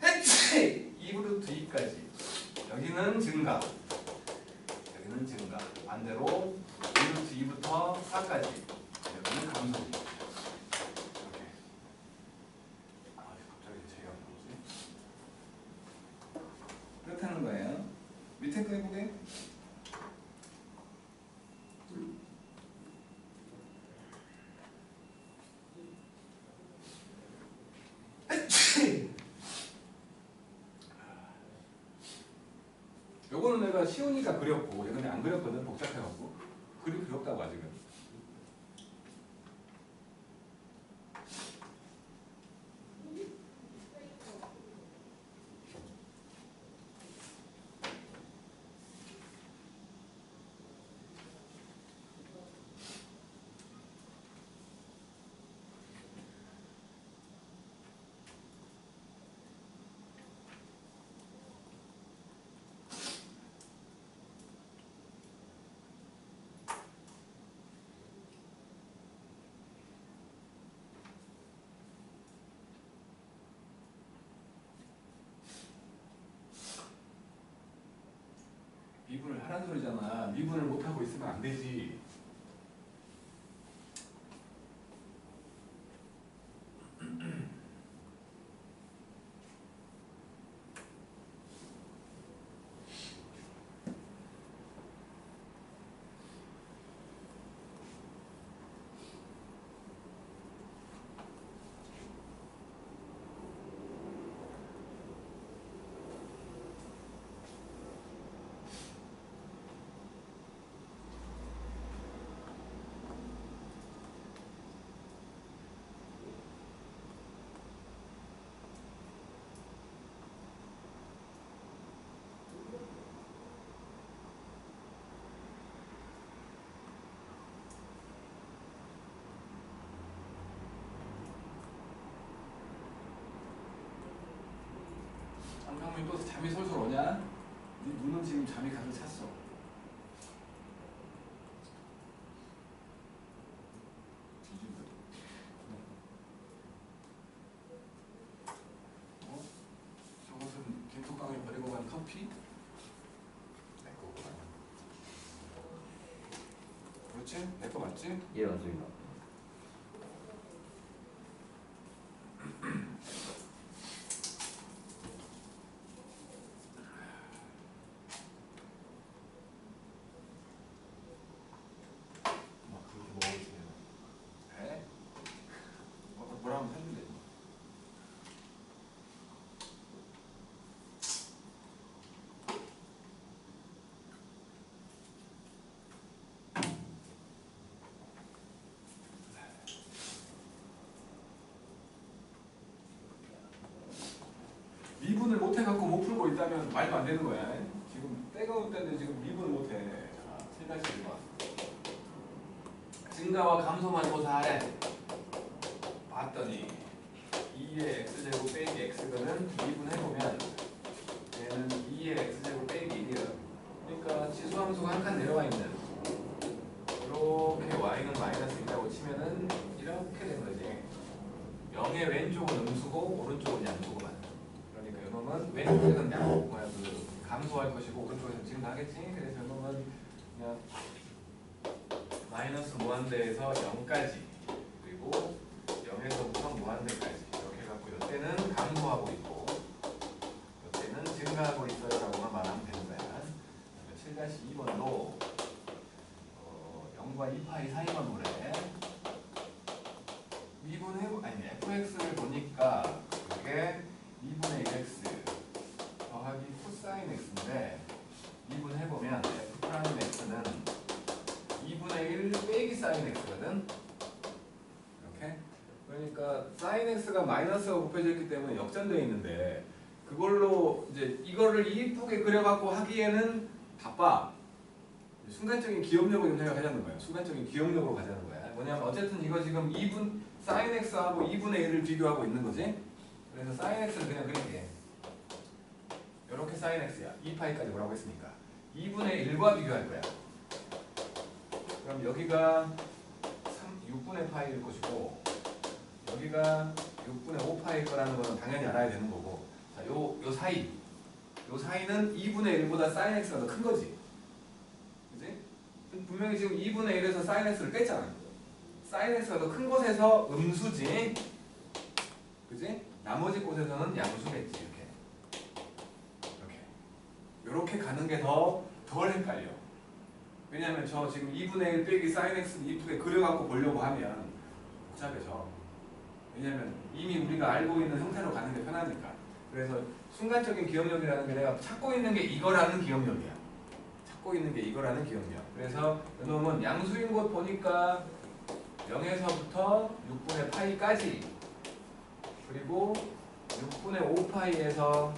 해치 2루트 2까지 여기는 증가 반대로 2루트 2부터 4까지 여기는 감소. 이렇게 갑자기 제가 뭐지? 그렇다는 거예요. 밑에 거 해보게. 요거는 내가 쉬우니까 그렸고 이거는 안 그렸거든. 복잡해갖고 그리 그렸다고 아직은. 미분을 하라는 소리잖아. 미분을 못하고 있으면 안 되지. 안경민 또 잠이 솔솔 오냐? 네 눈은 지금 잠이 가득 찼어. 저것은 김톡강에 버리고 간 커피? 내 거구나. 그렇지? 내 거 맞지? 예, 맞습니다. 미분을 못해갖고 못 풀고 있다면 말도 안 되는 거야. 지금 때가 올 때인데 지금 미분을 못해. 자, 7-1번. 증가와 감소만 조사하래. 봤더니 2의 x제곱 빼기 x는 미분해보면 얘는 2의 x제곱 빼기 1이야. 그러니까 지수함수가 한 칸 내려와 있는 이렇게 y는 마이너스 1이라고 치면은 이렇게 되는 거지. 0의 왼쪽은 음수고 오른쪽은 양수고만. 그러니까 이놈은 왼쪽에서는 감소할 것이고 오른쪽에서는 지금 나겠지. 그래서 이놈은 그냥 마이너스 무한대에서 0까지 그리고 0에서부터 무한대까지 이렇게 해갖고 이때는 감소하고 있고 이때는 증가하고 있어요라고만 말하면 되는 거야. 7-2번도 0과 2파이 사이만 보래. 미분해 아니 fx를 보니까 그게 2분의 1x 더하기 코사인 x인데 미분해보면 f 프라임 x는 2분의 1 빼기 사인 x거든. 이렇게 그러니까 sin x가 마이너스가 곱해져 있기 때문에 역전되어 있는데 그걸로 이제 이거를 이쁘게 그려갖고 하기에는 바빠. 순간적인 기억력을 좀 생각하자는 거예요. 순간적인 기억력으로 가자는 거야. 뭐냐면 어쨌든 이거 지금 2분 sin x하고 2분의 1을 비교하고 있는 거지. 그래서 sin x를 그냥 그릴게. 이렇게 sin x야. 2파이까지 뭐라고 했으니까 2분의 1과 비교할 거야. 그럼 여기가 6분의 파이일 것이고 여기가 6분의 5파일 거라는 거는 당연히 알아야 되는 거고, 자, 요 사이는 2분의 1보다 sin x가 더 큰 거지. 그지? 분명히 지금 2분의 1에서 sin x를 뺐잖아. sin x가 더 큰 곳에서 음수지. 그지? 나머지 곳에서는 양수겠지. 이렇게 가는 게 덜 헷갈려. 왜냐면 저 지금 2분의 1 빼기 sin x는 이쁘게 그려갖고 보려고 하면 복잡해져. 왜냐면 이미 우리가 알고 있는 형태로 가는 게 편하니까. 그래서 순간적인 기억력이라는 게 내가 찾고 있는 게 이거라는 기억력이야. 찾고 있는 게 이거라는 기억력. 그래서 이놈은 양수인 곳 보니까 0에서부터 6분의 파이까지, 그리고 6분의 5파이에서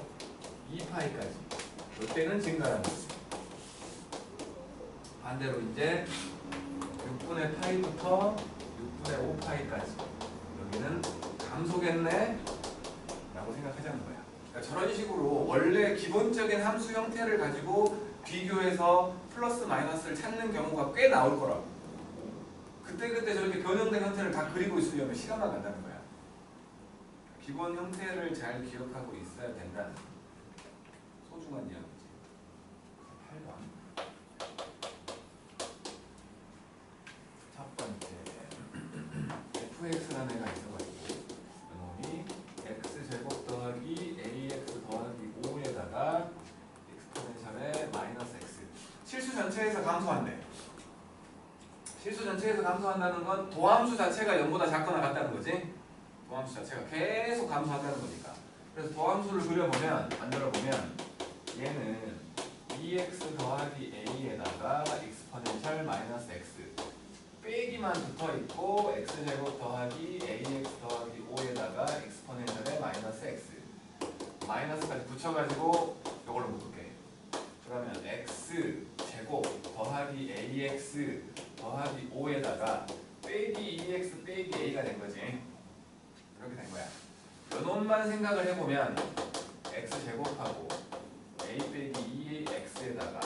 2파이까지 이때는 증가라는 거지. 반대로 이제 6분의 파이부터 6분의 5파이까지 여기는 감소겠네? 라고 생각하자는 거야. 그러니까 저런 식으로 원래 기본적인 함수 형태를 가지고 비교해서 플러스 마이너스를 찾는 경우가 꽤 나올 거라고. 그때그때 저렇게 변형된 형태를 다 그리고 있으려면 시간만 간다는 거야. 기본 형태를 잘 기억하고 있어야 된다는 소중한 이야기지. 8번. 첫 번째 fx라는 애가 있어가지고 이놈이 x제곱 더하기 ax 더하기 5에다가 exponential의 마이너스 x. 실수 전체에서 감소한대. 실수 전체에서 감소한다는 건 도함수 자체가 0보다 작거나 같다는 거지. 도함수 자체가 계속 감소한다는 거니까. 그래서 도함수를 그려보면, 만들어보면 얘는 2x 더하기 a에다가 exponential 마이너스 x 빼기만 붙어있고 x제곱 더하기 ax 더하기 5에다가 exponential의 마이너스 x 마이너스까지 붙여가지고 이걸로 묶을게. 그러면 x제곱 더하기 ax 더하기 5에다가 빼기 2x 빼기 a가 된 거지. 이렇게 된 거야. 요놈만 생각을 해보면 x제곱하고 a 빼기 2x에다가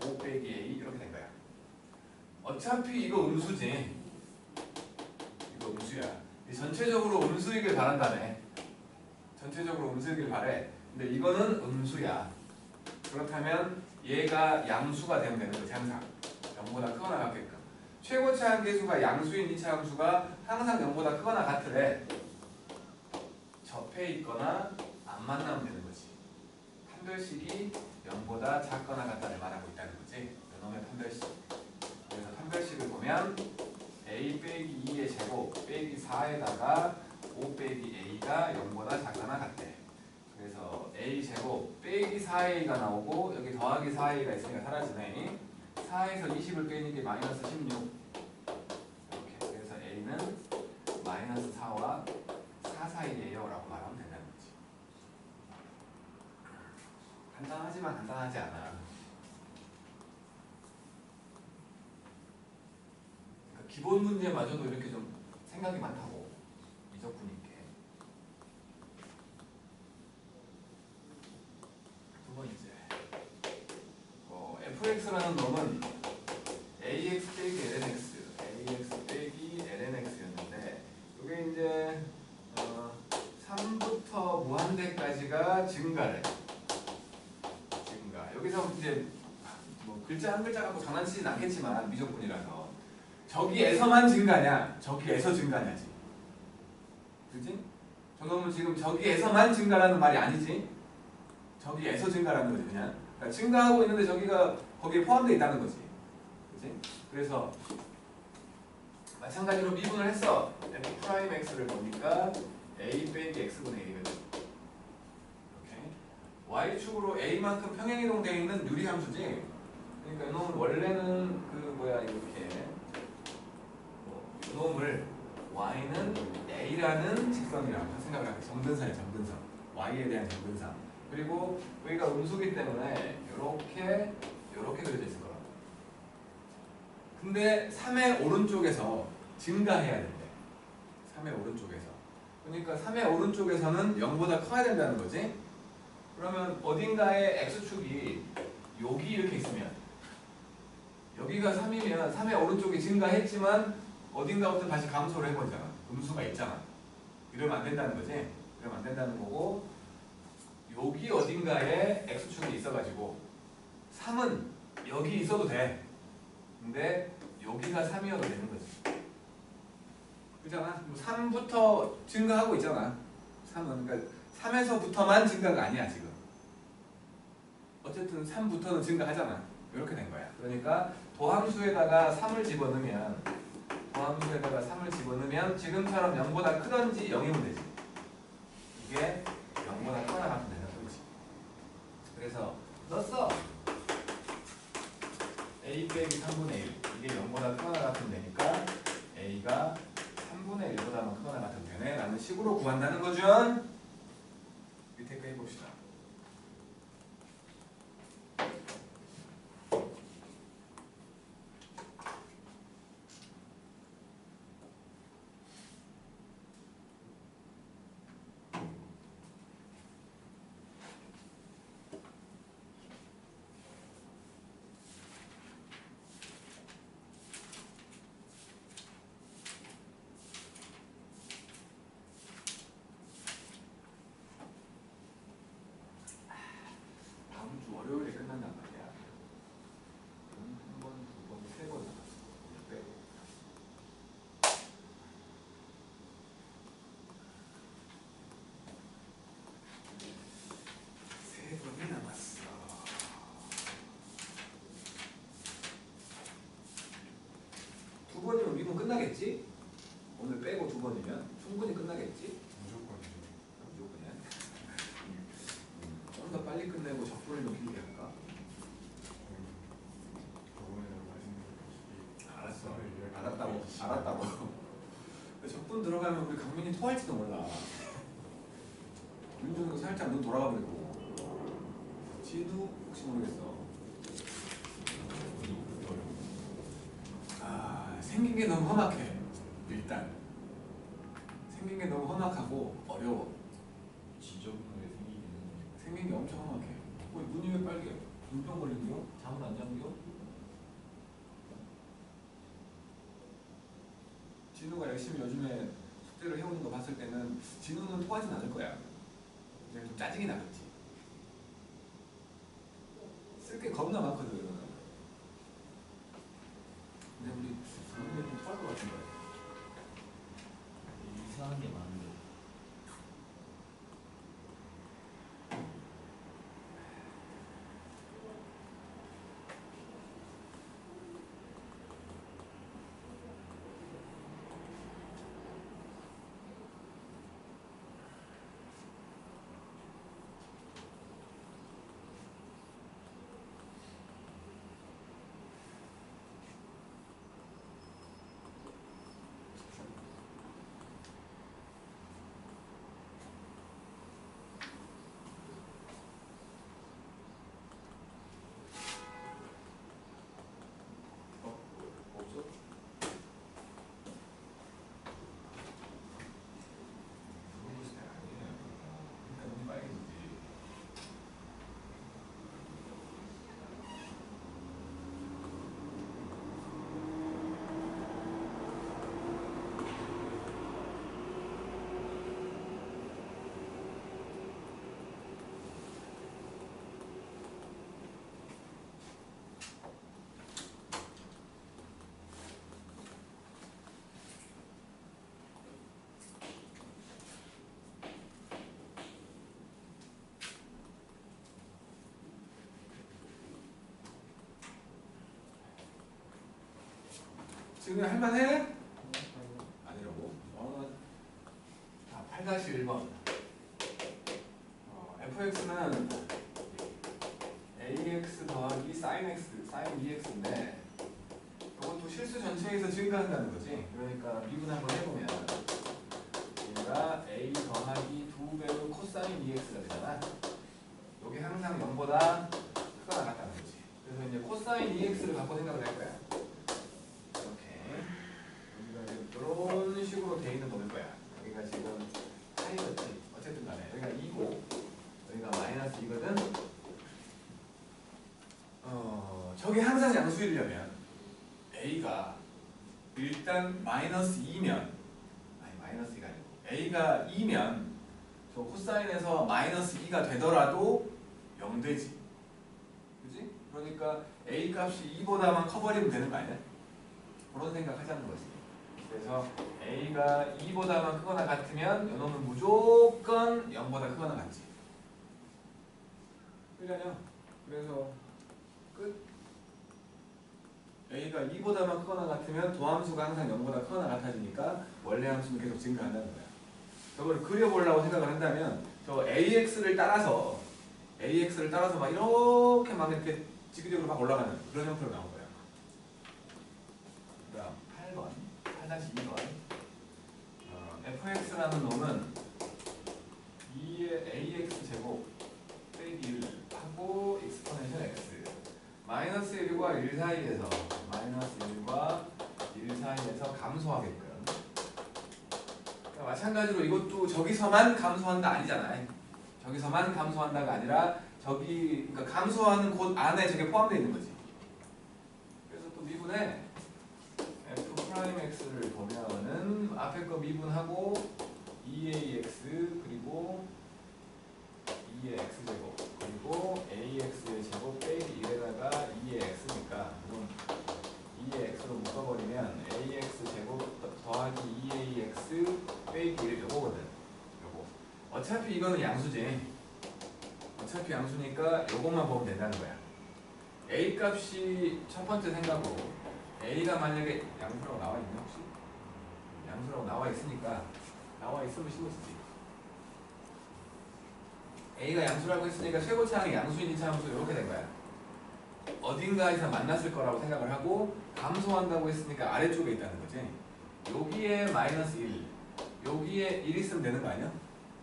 5 빼기 a 이렇게 된 거야. 어차피 이거 음수지. 이거 음수야. 전체적으로 음수이길 바란다네. 전체적으로 음수이길 바래. 근데 이거는 음수야. 그렇다면 얘가 양수가 되면 되는 거지. 항상 0보다 크거나 같게끔. 최고치 한계수가 양수인 2차 함수가 항상 0보다 크거나 같으래. 접해 있거나 안 만나면 되는 거지. 판별식이 0보다 작거나 같다를 말하고 있다는 거지. 이놈의 판별식. 그래서 판별식을 보면 a 빼기 2의 제곱 빼기 4에다가 5 빼기 a가 0보다 작거나 같대. 그래서 a 제곱 빼기 4a가 나오고 여기 더하기 4a가 있으니까 사라지네. 4에서 20을 빼니까 마이너스 16. 이렇게. 그래서 a는 마이너스 4와 4 사이에요 라고 말하면 된다는 거지. 간단하지만 간단하지 않아. 그러니까 기본 문제마저도 이렇게 좀 생각이 많다고. 미적분이께. 두 번째, fx라는 놈은 ax 빼기 lnx, ax 빼기 lnx였는데 이게 이제 3부터 무한대까지가 증가래. 증가. 여기서 이제 뭐 글자 한 글자 갖고 장난치진 않겠지만 미적분이라서 저기에서만 증가냐, 저기에서 증가냐지. 그지? 저놈은 지금 저기에서만 증가라는 말이 아니지. 저기에서 증가라는 거지 그냥. 그러니까 증가하고 있는데 저기가 거기에 포함되어 있다는 거지. 그지? 그래서 마찬가지로 미분을 했어. f'x를 보니까 a 빼기 x분의 1이거든. 이렇게. y축으로 a만큼 평행이동되어 있는 유리함수지. 그러니까 이놈은 원래는 그 뭐야 이렇게 이놈을 y는 A라는 직선이라고 생각을 하게. 점근선이에요. 점근선. Y에 대한 점근선. 그리고 V가 음수기 때문에 이렇게 그려져 있을 거라고. 근데 3의 오른쪽에서 증가해야 된대. 3의 오른쪽에서. 그러니까 3의 오른쪽에서는 0보다 커야 된다는 거지. 그러면 어딘가에 x축이 여기 이렇게 있으면 여기가 3이면 3의 오른쪽이 증가했지만 어딘가부터 다시 감소를 해버리잖아. 음수가 있잖아. 이러면 안 된다는 거지. 이러면 안 된다는 거고, 여기 어딘가에 x축이 있어가지고 3은 여기 있어도 돼. 근데 여기가 3이어도 되는 거지. 그잖아. 3부터 증가하고 있잖아. 3은. 그러니까 3에서부터만 증가가 아니야 지금. 어쨌든 3부터는 증가하잖아. 이렇게 된 거야. 그러니까 도함수에다가 3을 집어넣으면 지금처럼 0보다 크던지 0이면 되지. 이게 0보다 크거나 같으면 된다는 거지. 그래서 넣었어. a 빼기 3분의 1. 이게 0보다 크거나 같으면 되니까 a가 3분의 1보다만 크거나 같으면 되네 라는 식으로 구한다는 거죠. 밑에 거 해봅시다. 다음 주 월요일에 끝난단 말이야. 한 번, 두 번, 세 번 남았어. 빼고. 세 번이 남았어. 두 번이면 미분 끝나겠지? 오늘 빼고 두 번이면 충분히 끝나겠지? 무조건이죠. 무조건이야. 좀 더 빨리 끝내고 적분을 좀 길게 할까? 저번에는 맛있는 거 알았어. 알았다고. 적분 들어가면 우리 강민이 토할지도 몰라. 윤준이도 살짝 눈 돌아가 버리고. 진우 혹시 모르겠어. 아, 생긴 게 너무 험악해. 일단 생긴 게 너무 험악하고 어려워. 지저분하게 생기기는 생긴 게 엄청 험악해. 눈이 왜 빨개? 눈병 걸린겨? 잠은 안 잠겨? 진우가 열심히 요즘에 숙제를 해오는 거 봤을 때는 진우는 토하진 않을 거야. 그냥 좀 짜증이 나겠지. 쓸 게 겁나 많거든. 근데 우리 강민이 좀 토할 것 같은 거야. 이상한 게 많은데. 없어? 그런 것이 아니에요. 그러니까 눈이 빨개지지. 지금 할만해? 아니라고? 자, 8-1번. fx는 ax 더하기 sin x, sin 2x인데 이것도 실수 전체에서 증가한다는 거지. 그러니까 미분 한번 해보면 A가 A 더하기 2배의 코사인 EX가 되잖아. 이게 항상 0보다 크거나 같다는 거지. 그래서 이제 코사인 EX를 갖고 생각을 할 거야. 이렇게 여기가 이제 이런 식으로 돼 있는 놈일 거야. 여기가 지금 차이겠지. 어쨌든 간에 여기가 2고 여기가 마이너스 2거든. 저게 항상 양수이려면 A가 일단 마이너스 2면 아니 마이너스 2가 아니고 A가 2면 저 코사인에서 마이너스 2가 되더라도 0 되지. 그지? 그러니까 A 값이 2보다만 커버리면 되는 거 아니야? 그런 생각 하자는 거지. 그래서 A가 2보다만 크거나 같으면 이놈은 무조건 0보다 크거나 같지. 그러냐요? 그래서 끝. A가 2보다만 크거나 같으면 도함수가 항상 0보다 크거나 같아지니까 원래 함수는 계속 증가한다는 거야. 저걸 그려보려고 생각을 한다면 저 AX를 따라서 막 이렇게 막 이렇게 지그재그로 막 올라가는 그런 형태로 나온 거야. 그다음 8번 8-2번 fx라는 놈은 2의 ax 제곱 빼기 1 하고 익스포넨셜 x 마이너스 1과 1 사이에서 감소하게끔. 그러니까 마찬가지로 이것도 저기서만 감소한다 아니잖아요. 저기서만 감소한다가 아니라 저기 그러니까 감소하는 곳 안에 저게 포함되어 있는 거지. 그래서 또 미분에 f'x를 보면은 앞에 거 미분하고 2ax 그리고 2의 x제곱 그리고 ax의 제곱 빼기 1에다가 2의 x니까 그럼 2의 x로 묶어버리면 ax 제곱 더하기 2ax 빼기 1 요거거든. 요거 어차피 이거는 양수지. 어차피 양수니까 요것만 보면 된다는 거야. a 값이 첫 번째 생각으로 a가 만약에 양수라고 나와 있나 혹시? 양수라고 나와 있으니까 나와 있으면 신경 쓰지. A가 양수라고 했으니까 최고차항이 양수인 이차함수 이렇게 된 거야. 어딘가에서 만났을 거라고 생각을 하고 감소한다고 했으니까 아래쪽에 있다는 거지. 여기에 마이너스 1, 여기에 1 있으면 되는 거 아니야?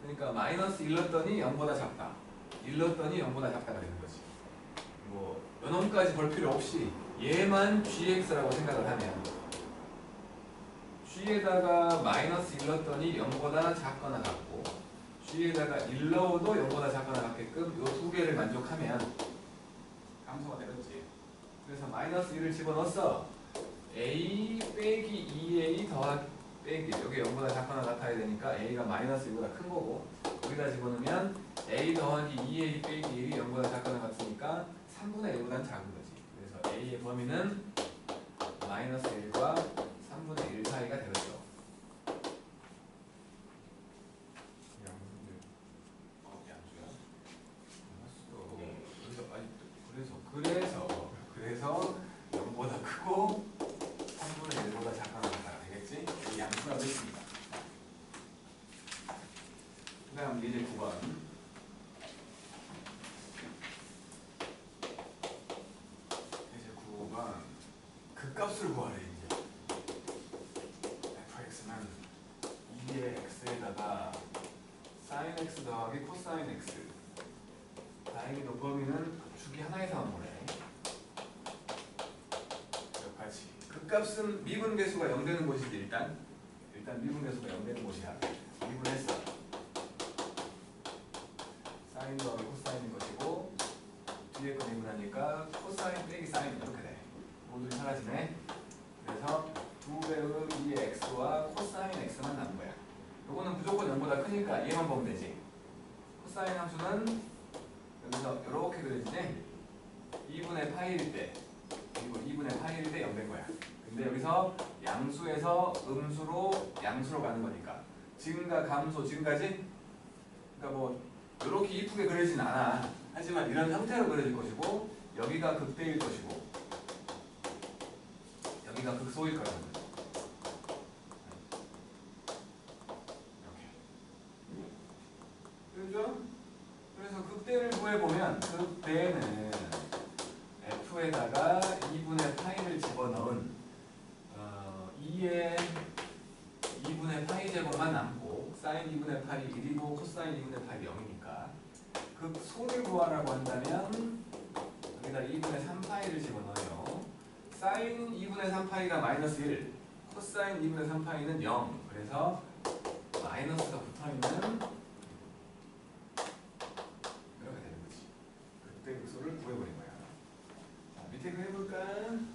그러니까 마이너스 1 넣었더니 0보다 작다. 1 넣었더니 0보다 작다가 되는 거지. 뭐 요놈까지 볼 필요 없이 얘만 gx라고 생각을 하면 g에다가 마이너스 1 넣었더니 0보다 작거나 같고 g에다가 1 넣어도 0보다 작거나 같게끔 요 두 개를 만족하면 감소가 되겠지. 그래서 마이너스 1을 집어넣었어. a 빼기 2a 더하기 빼기 여기 0보다 작거나 같아야 되니까 a가 마이너스 1보다 큰 거고 여기다 집어넣으면 a 더하기 2a 빼기 1이 0보다 작거나 같으니까 3분의 1보다는 작은 거지. 그래서 a의 범위는 마이너스 1과 3분의 1 사이가 되겠죠. 그래서 0보다 크고 3분의 1보다 작거나 같다 되겠지? 이 양수가 됐습니다. 그 다음 이제 9번 이제 9번 그 값을 구하래. 이제 fx는 2의 x에다가 sin x 더하기 코사인 x 다행히도 범위는 축이 하나 이상은 보네. 그 값은 미분 계수가 0 되는 곳이지. 일단 미분 계수가 0 되는 곳이야. 미분했어. 사인 더하기 코사인인 것이고 뒤에 거 미분하니까 코사인 빼기 사인 이렇게 돼. 모듈이 사라지네. 그래서 2배의 2의 x와 코사인 x만 남은 거야. 요거는 무조건 0보다 크니까 얘만 보면 되지. 코사인 함수는 여기서 이렇게 그려지지. 2분의 파이일 때 그리고 2분의 파이일 때 0 된 거야. 근데 여기서 양수에서 음수로 양수로 가는 거니까 증가 감소 증가지. 그러니까 뭐 이렇게 이쁘게 그려지진 않아. 하지만 이런 형태로 그려질 것이고 여기가 극대일 것이고 여기가 극소일 거라는 거지. 이렇게. 그죠? 그래서 극대를 구해보면 극대는 f에다가 2분의 파이를 집어넣은 2의 2분의 파이 제곱만 남고 사인 2분의 8이 1이고 코사인 2분의 8이 0이니까 극소를 구하라고 한다면 여기다 2분의 3파이를 집어넣어요. 사인 2분의 3파이가 마이너스 1, 코사인 2분의 3파이는 0. 그래서 마이너스가 붙어있는 이렇게 되는 거지. 그때 극소를 구해버린 거야. 자, 밑에 그 해볼까?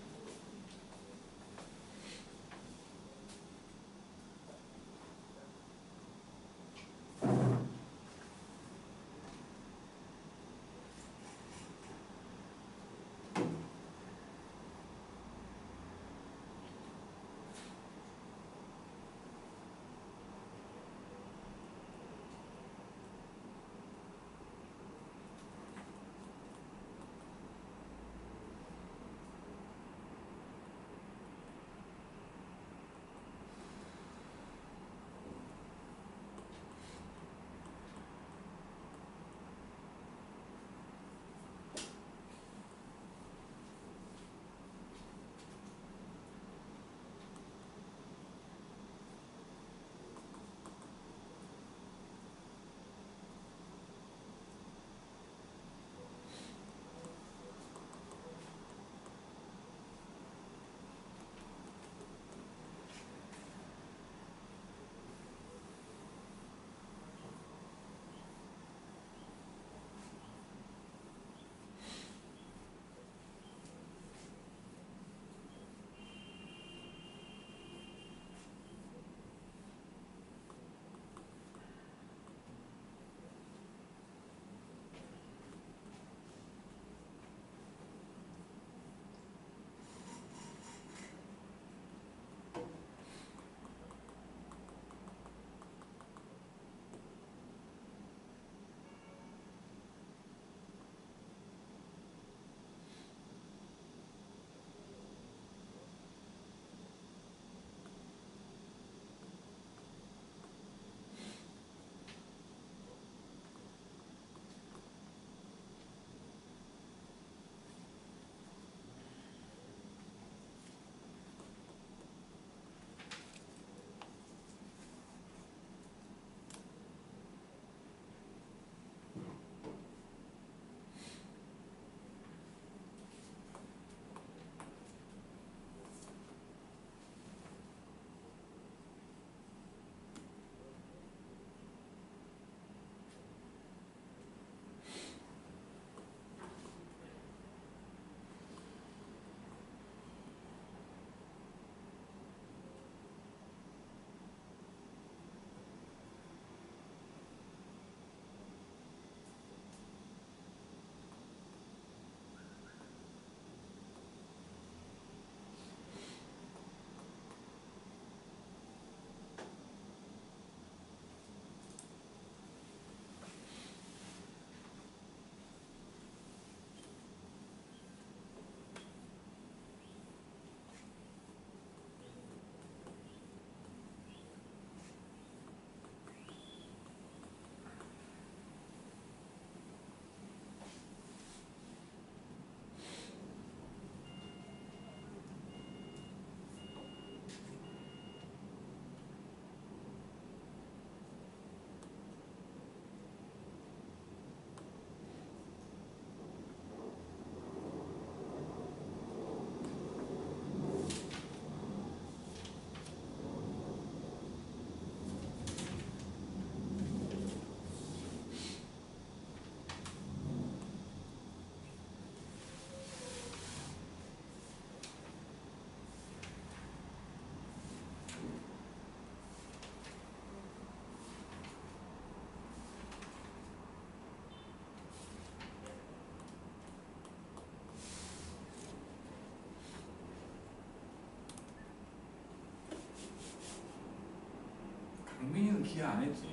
강민이는 기아 안 했지.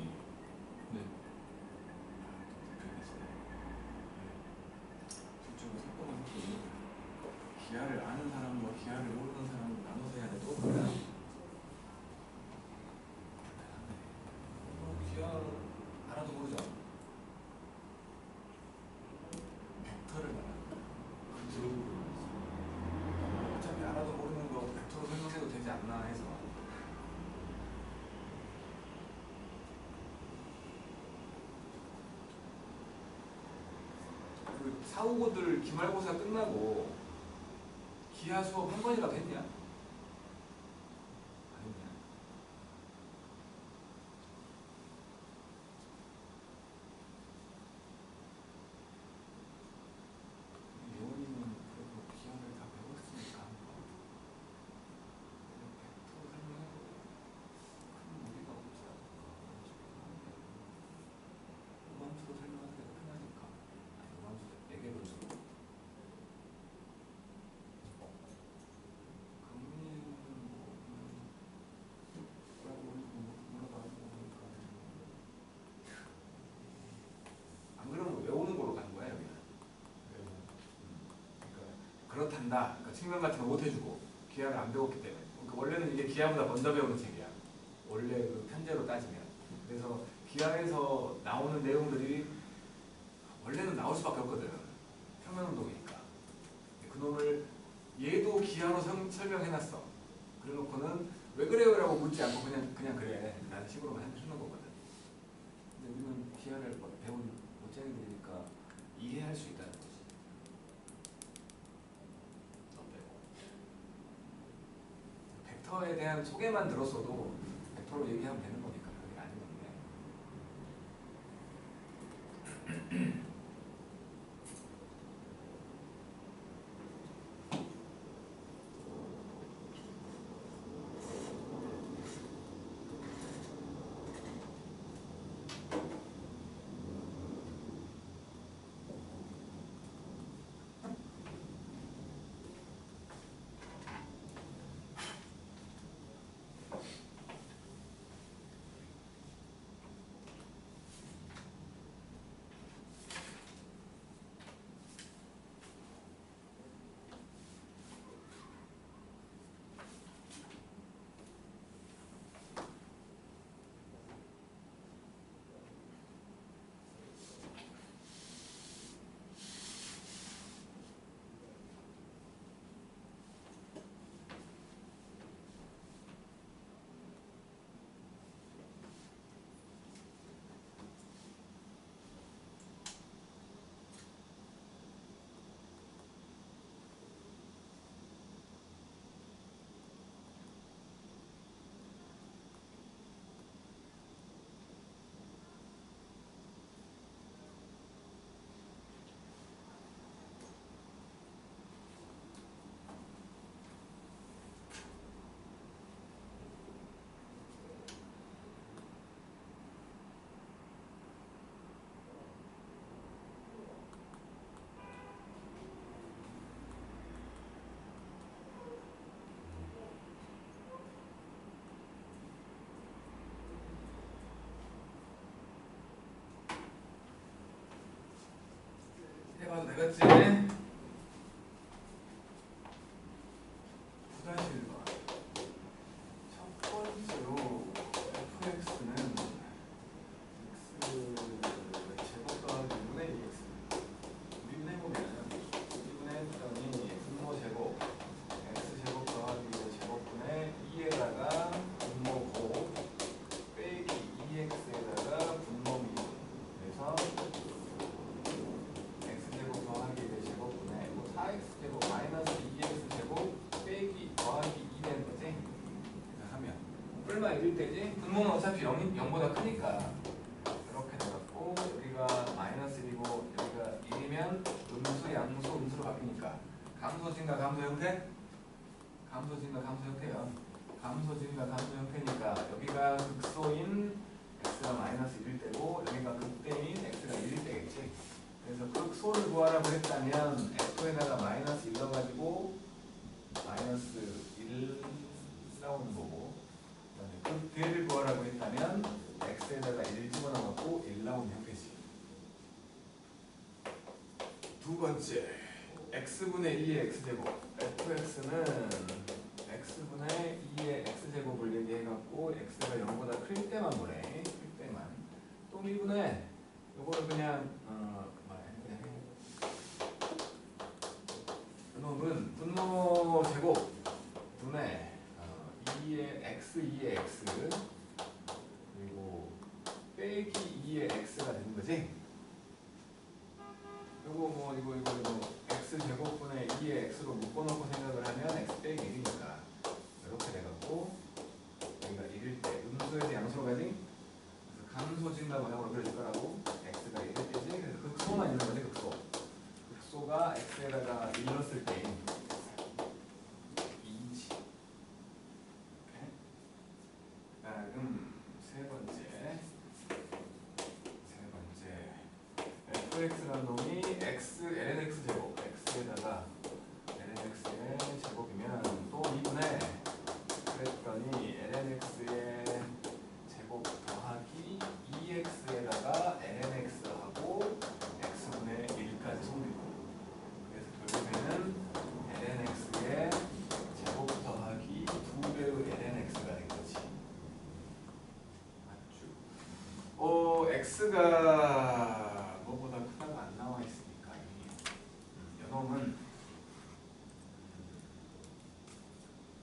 네. 저쪽으로 섞어서 기아를 아는 사람과 기아를 모르는 사람을 나눠서 해야 돼. 또 그래. 기아 알아도 모르죠. 벡터를 말하는 거야. 어차피 알아도 모르는 거 벡터로 설명해도 되지 않나 해서. 사후고들 기말고사 끝나고 기하 수업 한 번이라도 했냐? 안 했냐? 예원이는 그래도 기하를 다 배웠으니까 벡터 설명해도 큰 무리가 없지 않을까. 우함수로 설명하는 게 더 편하니까. 아니, 우함수 4개 분수로. 강민이는 뭐 그냥 물어봐가지고 보니까 안 그러면 외우는 거로 가는 거야 여기는. 그러니까 그렇단다. 그러니까 측면 같은 거 못 해주고 기하를 안 배웠기 때문에. 그러니까 원래는 이게 기하보다 먼저 배우는 책이야. 원래 그 편제로 따지면. 그래서 기하에서 나오는 내용들이 원래는 나올 수밖에 없거든. 평면운동이니까. 그놈을 얘도 기하로 설명해놨어. 그래놓고는 왜 그래요? 라고 묻지 않고 그냥 그래. 라는 식으로만 해주는 거거든. 근데 우리는 기하를 배운 못쟁이들이니까 이해할 수 있다는 거지. 어때요? 벡터에 대한 소개만 들었어도 벡터로 얘기하면 되는 거니까 그게 아닌 건데. 해봐도 되겠지? 9-1번 첫 번째로 fx는 x 제곱 더하기 2분의 2x 우리분 해보면 2분의 했더니 분모 제곱 x 제곱 더하기 제곱분의 2에다가 분모 5 빼기 2x에다가 분모 2 그래서 x제곱 더하기 제곱분의 4x제곱 마이너스 2x제곱 빼기 더하기 2 되는 거지? 그래서 하면 얼마 1일 때지? 분모는 어차피 0보다 크니까 이렇게 돼갖고 여기가 마이너스 1이고 여기가 1이면 음수, 양수, 음수로 바뀌니까 감소진과 감소 형태? 감소진과 감소 형태요. 감소진과 감소 형태니까 여기가 극소인 x가 마이너스 1일 때고 여기가 극대인 x가 1일 때겠지? 그래서 극소를 구하라고 했다면 f에다가 마이너스 1 넣어가지고 마이너스 1 나오는 거고 그다음에 극대를 구하라고 했다면 x에다가 1 집어넣어갖고 1 나오는 형태지. 두 번째 x분의 2의 x제곱 fx는 x분의 2의 x제곱을 얘기해갖고 x가 0보다 클 때만 보래. 클 때만. 또 미분의 요거를 그냥 그놈은 분모 제곱 분의 2의 x 2의 x 그리고 빼기 2의 x가 되는 거지. 요거 뭐 이거 x 제곱분의 2의 x로 묶어놓고 생각을 하면 x 빼기 1이니까 이렇게 돼갖고 여기가 1일 때 음수에서 양수로 가지? 그래서 감소진다 모양으로 그려질 거라고 x가 1일 때지. 그래서 극소만 있는 거지. 극소가 x에다가 1 넣었을 때 2지. 다음 세 번째 fx라는 놈이 x lnx 제곱 x에다가 lnx의 제곱이면 또 2분의 그랬더니 lnx의 제곱 더하기 2x에다가 lnx하고 x분의 1까지 성립. 그래서 결국에는 lnx의 제곱 더하기 2배의 lnx가 된 거지. 맞죠? x가 뭐보다 크다가 안 나와 있으니까 요놈은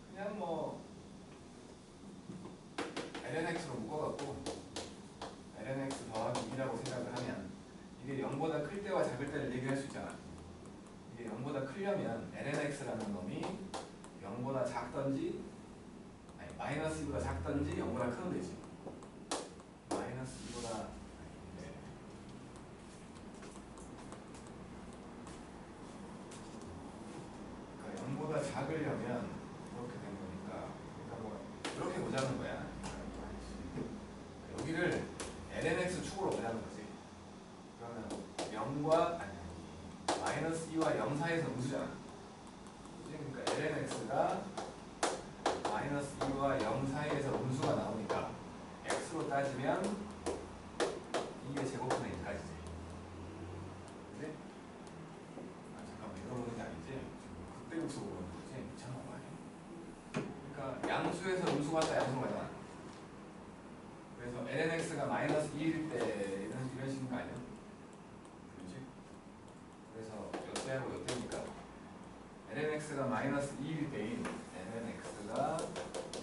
그냥 뭐 lnx로 묶어갖고 lnx 더하기 2라고 생각을 하면 이게 0보다 클 때와 작을 때를 얘기할 수 있잖아. 이게 0보다 크려면 lnx라는 놈이 0보다 작던지 아니 마이너스 2보다 작던지 0보다 크면 되지. 마이너스 2보다 그러니까 0보다 작으려면 이렇게 된 거니까 그러니까 뭐 이렇게 보자는 거야. 여기를 lnx 축으로 보자는 거지. 그러면 0과 아니 마이너스 2와 0 사이에서 음수잖아. 그러니까 lnx가 마이너스 2와 0 사이에서 음수가 나오니까 x로 따지면 2의 제곱분의 1까지지. 그치? 아 잠깐만 이거 보는 게 아니지. 극대극소 보는 거지. 미쳤나 봐. 그러니까 양수에서 음수가 왔다 양수로 가잖아. 그래서 lnx가 마이너스 2일 때 이런 식인 거 아니야? 그렇지? 그래서 요때하고 요때니까 lnx가 마이너스 2일 때인 lnx가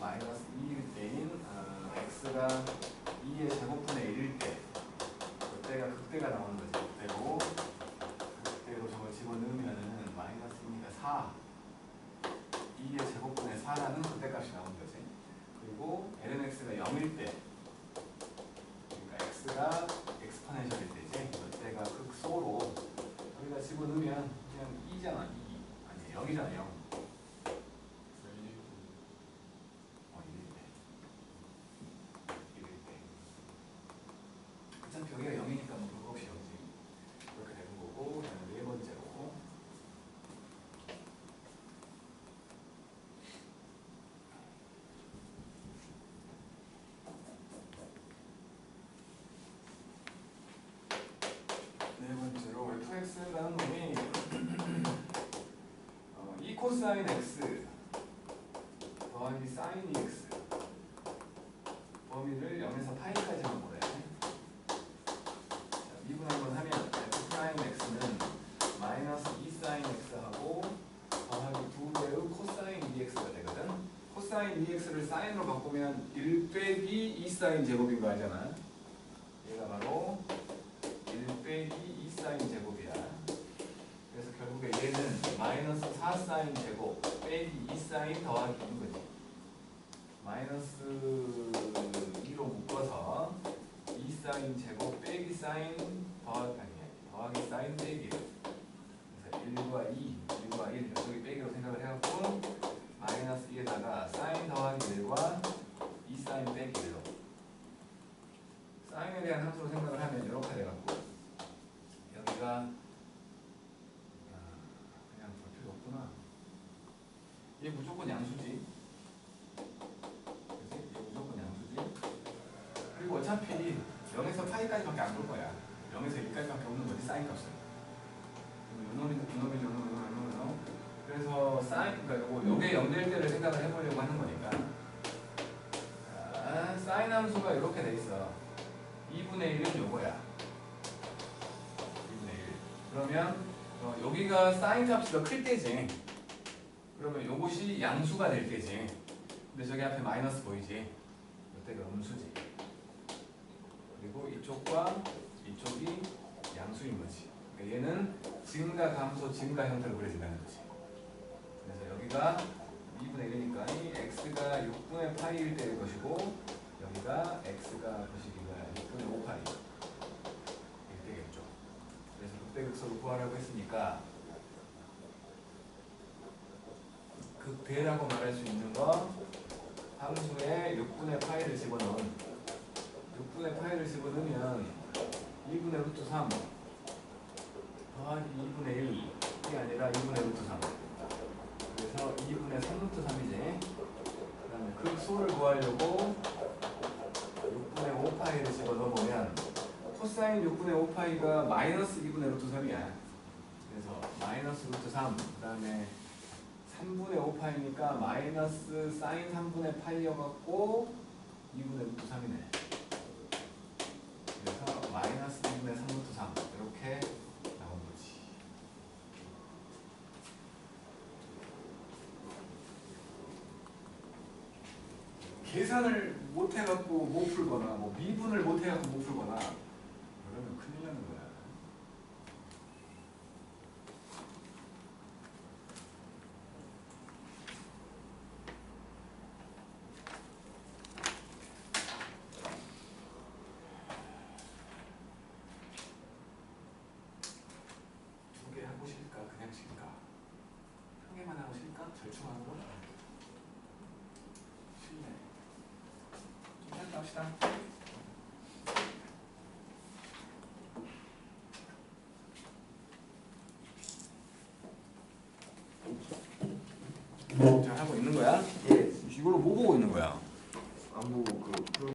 마이너스 2일 때인 x가 2의 제곱분의 1일 때 그때가 극대가 나오는 거지. 극대로 극대로 저걸 집어넣으면은 마이너스 2가 4 2의 제곱분의 4라는 극대값이 나오는 거지. 그리고 lnx가 0일 때 그러니까 x가 엑스포넨셜일 때지. 그때가 극소로 여기다 집어넣으면 그냥 2잖아. 2 아니 0이잖아. 0 어차피 여기가 0이니까 뭐 그거 없이 0이지. 그렇게 되는 거고. 그다음에 네 번째로 fx라는 놈이 e 코사인 x 더하기 사인 x 범위를 0에서 파이까지만 보래. 미분 한번 하면 f 프라임 x는 마이너스 2 사인 x하고 더하기 2배의 코사인 2x가 되거든. 코사인 2x를 사인으로 바꾸면 1 빼기 2 사인 제곱인 거 알잖아. 얘가 바로 1 빼기 2 사인 제곱이야. 그래서 결국에 얘는 마이너스 4 사인 제곱 빼기 2 사인 더하기 2인 거지. 마이너스 2로 묶어서 2 사인 제곱 빼기 사인 더하기 사인 빼기. 그래서 1과 2, 1과 1 여기 빼기로 생각을 해갖고 마이너스 2에다가 사인 더하기 1과 2 사인 빼기 1로 사인에 대한 함수로 생각을 하면 이렇게 돼갖고 여기가 그냥 볼 필요 없구나. 얘 무조건 양수지. 그치? 얘 무조건 양수지. 그리고 어차피 0에서 파이까지밖에 안 볼 거야. 0에서 1까지밖에 없는 거지 사인 값은. 요놈. 그래서 사인, 그러니까 요게 0될 때를 생각을 해보려고 하는 거니까. 사인 함수가 이렇게 돼 있어. 2분의 1은 요거야. 2분의 1. 그러면 여기가 사인 값이 더 클 때지. 그러면 요것이 양수가 될 때지. 근데 저기 앞에 마이너스 보이지? 이때가 음수지. 그리고 이쪽과 이쪽이 양수인 거지. 그러니까 얘는 증가 감소 증가 형태로 그려진다는 거지. 그래서 여기가 2분의 1이니까 이 x가 6분의 파이일 때일 것이고 여기가 x가 거시기가 6분의 5파이 이렇게 되겠죠. 그래서 극대극소를 구하라고 했으니까 극대라고 말할 수 있는 건 함수에 6분의 파이를 집어넣으면 2분의 루트 3 더하기 2분의 1이 아니라 2분의 루트 3 그래서 2분의 3루트 3이지. 그 다음에 극소를 구하려고 6분의 5파이를 집어넣으면 코사인 6분의 5파이가 마이너스 2분의 루트 3이야. 그래서 마이너스 루트 3, 그 다음에 3분의 5파이니까 마이너스 사인 3분의 파이여갖고 2분의 루트 3이네. 그래서 마이너스 2분의 3루트 3 이렇게 나온 거지. 계산을 못 해갖고 못 풀거나 뭐 미분을 못 해갖고 못 풀거나 그러면 큰일 나는 거야. 두 개 하고 싶을까? 그냥 싫을까? 한 개만 하고 싶을까? 절충하는 거? 싫네. 좀 생각합시다. 잘 하고 있는 거야? 예. 이걸로 뭐 보고 있는 거야? 안 보고 그